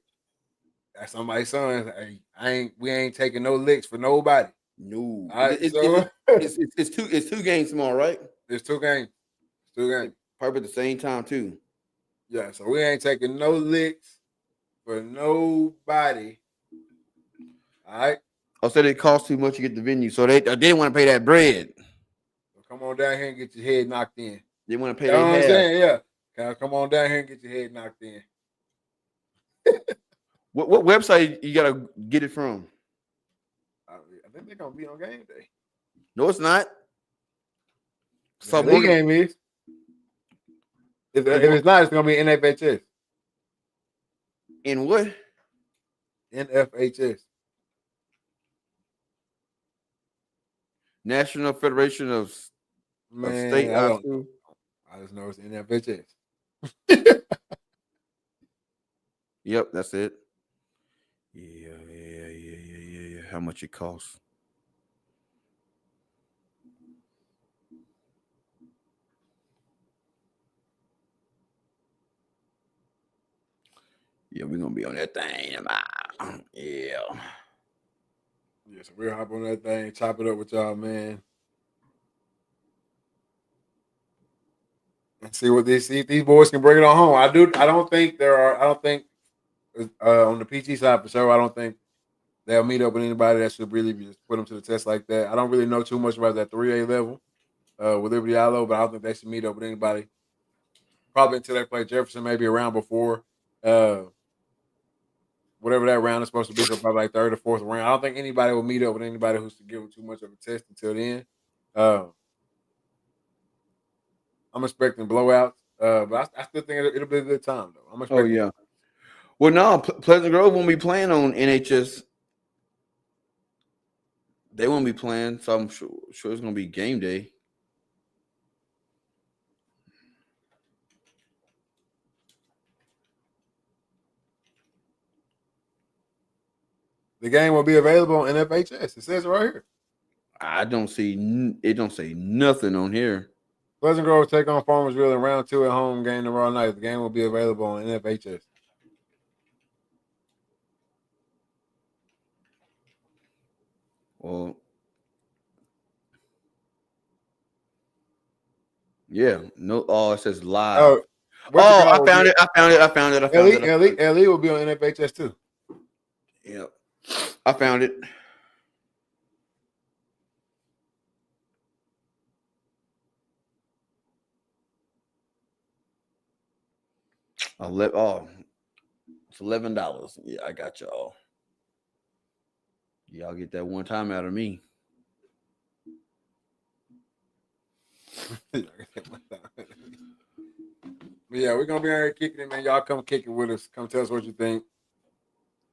that's somebody's son. Hey, we ain't taking no licks for nobody. No. All right, it's two games tomorrow, right? There's 2 games. 2 games. Probably at the same time, too. Yeah, so we ain't taking no licks for nobody. All right. I said it costs too much to get the venue, so they didn't want to pay that bread. So come on down here and get your head knocked in. They want to pay You know what I'm saying? Yeah. Come on down here and get your head knocked in. What website you gotta get it from? I think they're gonna be on game day. No, it's not. So the game is. If it's not, it's gonna be NFHS. In what? NFHS. National Federation of State. I just know it's NFHS. Yep, that's it. Yeah. How much it costs? Yeah, we're gonna be on that thing. Yeah. Yeah, so we'll hop on that thing, chop it up with y'all, man. And see if these boys can bring it on home. I don't think on the PG side for sure, I don't think they'll meet up with anybody that should really just put them to the test like that. I don't really know too much about that 3A level with Liberty Aloe, but I don't think they should meet up with anybody. Probably until they play Jefferson, maybe a round before. Whatever that round is supposed to be, so probably like third or fourth round. I don't think anybody will meet up with anybody who's to give them too much of a test until then. I'm expecting blowouts, but I still think it'll be a good time, though. I'm expecting. Oh, yeah. Well, no, Pleasant Grove won't be playing on NHS. They won't be playing, so I'm sure it's going to be game day. The game will be available on NFHS. It says it right here. I don't see it. Don't say nothing on here. Pleasant Grove will take on Farmersville in round 2 at home game tomorrow night. The game will be available on NFHS. Well, yeah. No. Oh, it says live. I found it. LE will be on NFHS too. Yep. I found it. It's $11. Yeah, I got y'all. Y'all get that one time out of me. Yeah, we're gonna be out here kicking it, man. Y'all come kick it with us. Come tell us what you think.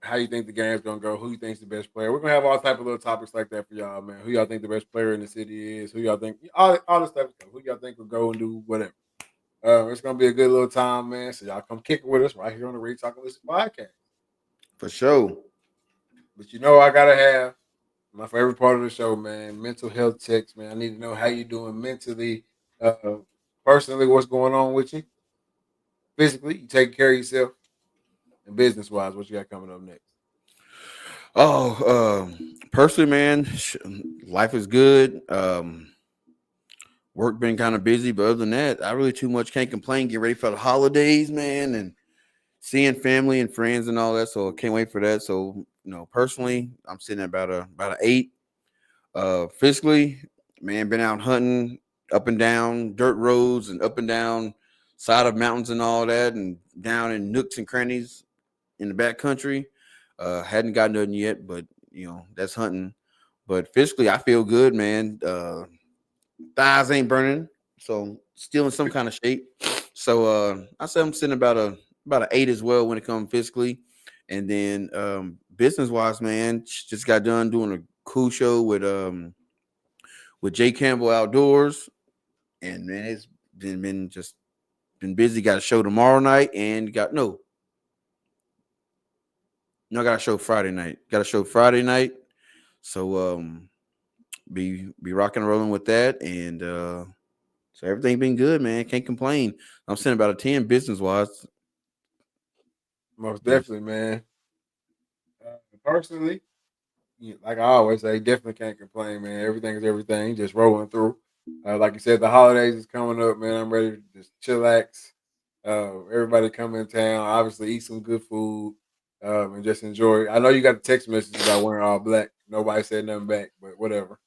How you think the game's gonna go? Who you think's the best player? We're gonna have all type of little topics like that for y'all, man. Who y'all think the best player in the city is? Who y'all think all this stuff? Who y'all think will go and do whatever? It's gonna be a good little time, man. So y'all come kick it with us right here on the Read Talk and Listen podcast. For sure. But you know I gotta have my favorite part of the show, man. Mental health checks, man. I need to know how you doing mentally, personally, what's going on with you. Physically, you taking care of yourself, and business wise, what you got coming up next? Oh, personally, man, life is good. Work been kind of busy, but other than that, I really too much can't complain. Get ready for the holidays, man, and seeing family and friends and all that. So I can't wait for that. So personally, I'm sitting at about an 8. Physically, man, been out hunting up and down dirt roads and up and down side of mountains and all that, and down in nooks and crannies in the back country. Hadn't got nothing yet, but that's hunting. But physically, I feel good, man. Thighs ain't burning, so still in some kind of shape. So I say I'm sitting about an 8 as well when it comes physically. And then business wise, man, just got done doing a cool show with Jay Campbell Outdoors, and man, it's been busy. Got a show tomorrow night, and I got a show Friday night. So be rocking and rolling with that, and so everything been good, man. Can't complain. I'm sitting about a 10 business wise. Most definitely, man. Personally, like I always say, definitely can't complain, man. Everything is everything, just rolling through. Like you said, the holidays is coming up, man. I'm ready to just chillax. Everybody come in town, obviously eat some good food, and just enjoy. I know you got the text message about wearing all black. Nobody said nothing back, but whatever.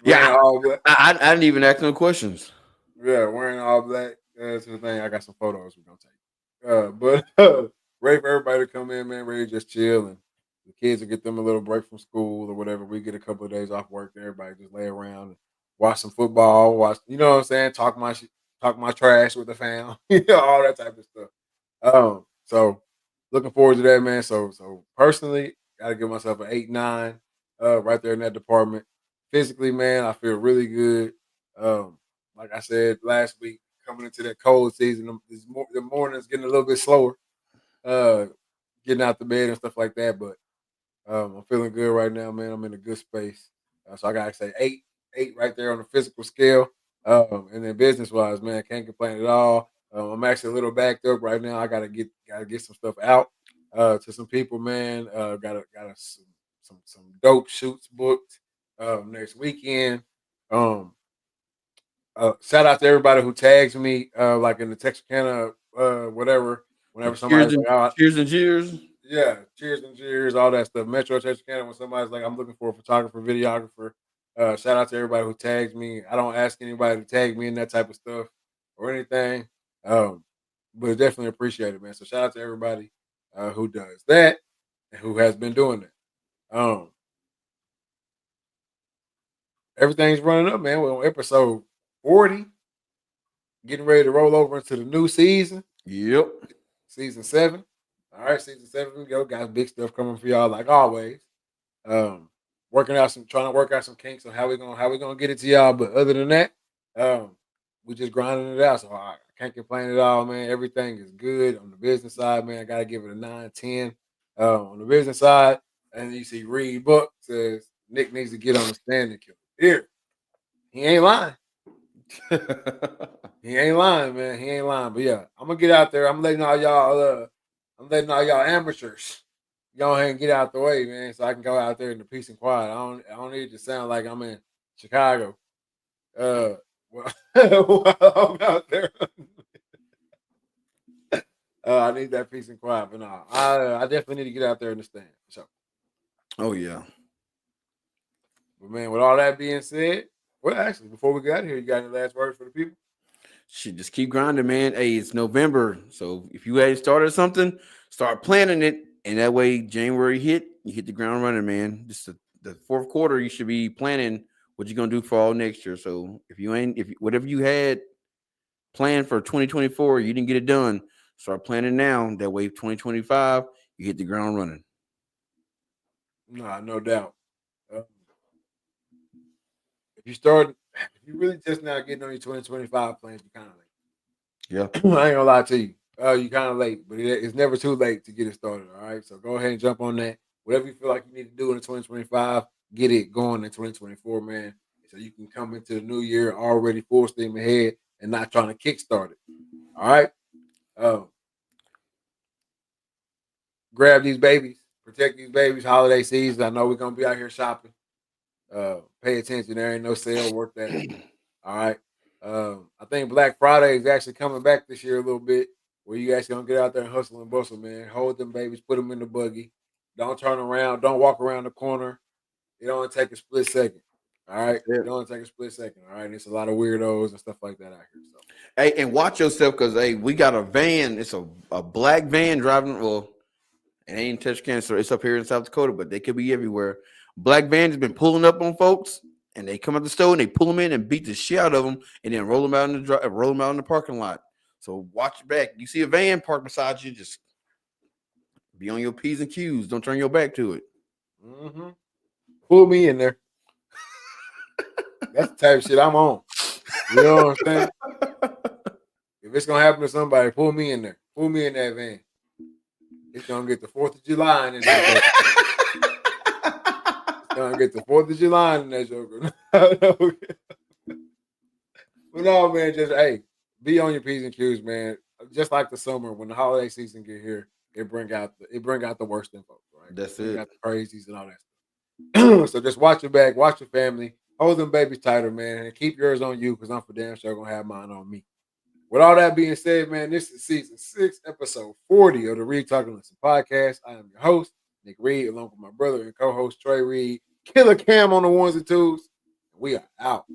Wearing all black. I didn't even ask no questions. Yeah, wearing all black. That's the thing. I got some photos we're gonna take. But ready for everybody to come in, man. Ready to just chill, and the kids will get them a little break from school or whatever. We get a couple of days off work, and everybody just lay around and watch some football. Watch, you know what I'm saying? Talk my trash with the fam. All that type of stuff. So looking forward to that, man. So personally, gotta give myself an 8-9, right there in that department. Physically, man, I feel really good. Like I said last week, coming into that cold season, the morning's getting a little bit slower, uh, getting out the bed and stuff like that. But I'm feeling good right now, man. I'm in a good space. So I gotta say 8 right there on the physical scale. And then business wise, man, can't complain at all. I'm actually a little backed up right now. I gotta get some stuff out to some people, man. Got some dope shoots booked next weekend. Um, Shout out to everybody who tags me, like in the Texarkana, whatever. Whenever somebody's like, "Oh, Cheers and cheers. yeah, cheers and cheers, all that stuff." Metro Texarkana. When somebody's like, "I'm looking for a photographer, videographer," shout out to everybody who tags me. I don't ask anybody to tag me in that type of stuff or anything, but it's definitely appreciated, man. So shout out to everybody who does that and who has been doing that. Everything's running up, man. We're on episode 40, getting ready to roll over into the new season. Yep. Season 7. All right, season 7 we go. Got big stuff coming for y'all like always. Trying to work out some kinks on how we gonna get it to y'all. But other than that, we just grinding it out. So I can't complain at all, man. Everything is good on the business side, man. I gotta give it a 9-10 on the business side. And you see Reed Buck says Nick needs to get on the stand and kill it. Here. He ain't lying. He ain't lying, man. He ain't lying. But yeah, I'm gonna get out there. I'm letting all y'all amateurs go ahead and get out the way, man, so I can go out there in the peace and quiet. I don't need it to sound like I'm in Chicago. Well, I'm out there. I need that peace and quiet, but no, I definitely need to get out there in the stand. So, Oh yeah. but man, with all that being said, well, actually, before we get out of here, you got any last words for the people? Shit, just keep grinding, man. Hey, it's November, so if you had started something, start planning it, and that way January you hit the ground running, man. Just the fourth quarter, you should be planning what you're gonna do for all next year. So if whatever you had planned for 2024, you didn't get it done, start planning now. That way, 2025, you hit the ground running. Nah, no doubt. If you really just now getting on your 2025 plans, you kind of late. Yeah. I ain't gonna lie to you. You kind of late, but it's never too late to get it started. All right, so go ahead and jump on that. Whatever you feel like you need to do in 2025, get it going in 2024, man. So you can come into the new year already full steam ahead and not trying to kickstart it. All right. Grab these babies, protect these babies. Holiday season. I know we're gonna be out here shopping. Pay attention. There ain't no sale worth that. All right. I think Black Friday is actually coming back this year a little bit, where you actually gonna get out there and hustle and bustle, man. Hold them babies, put them in the buggy. Don't turn around. Don't walk around the corner. It only take a split second. All right. It only take a split second. All right. It's a lot of weirdos and stuff like that out here. So Hey, and watch yourself because hey, we got a van. It's a black van driving. Well, it ain't touch cancer. It's up here in South Dakota, but they could be everywhere. Black van has been pulling up on folks, and they come out the store and they pull them in and beat the shit out of them, and then roll them out in the parking lot. So watch your back. You see a van parked beside you, just be on your P's and Q's. Don't turn your back to it. pull me in there. That's the type of shit I'm on. You know what I'm saying? If it's gonna happen to somebody, pull me in there. Pull me in that van. It's gonna get the 4th of July in that joker. It's gonna get the 4th of July in that joker. But no, man, just hey, be on your P's and Q's, man. Just like the summer, when the holiday season get here, it bring out the worst in folks, right? That's it. it. Got the crazies and all that stuff. So just watch your back, watch your family, hold them babies tighter, man, and keep yours on you because I'm for damn sure gonna have mine on me. With all that being said, man, this is season 6, episode 40 of the Reed Talking Listen podcast. I am your host, Nick Reed, along with my brother and co-host Trey Reed, Killer Cam on the ones and twos. We are out.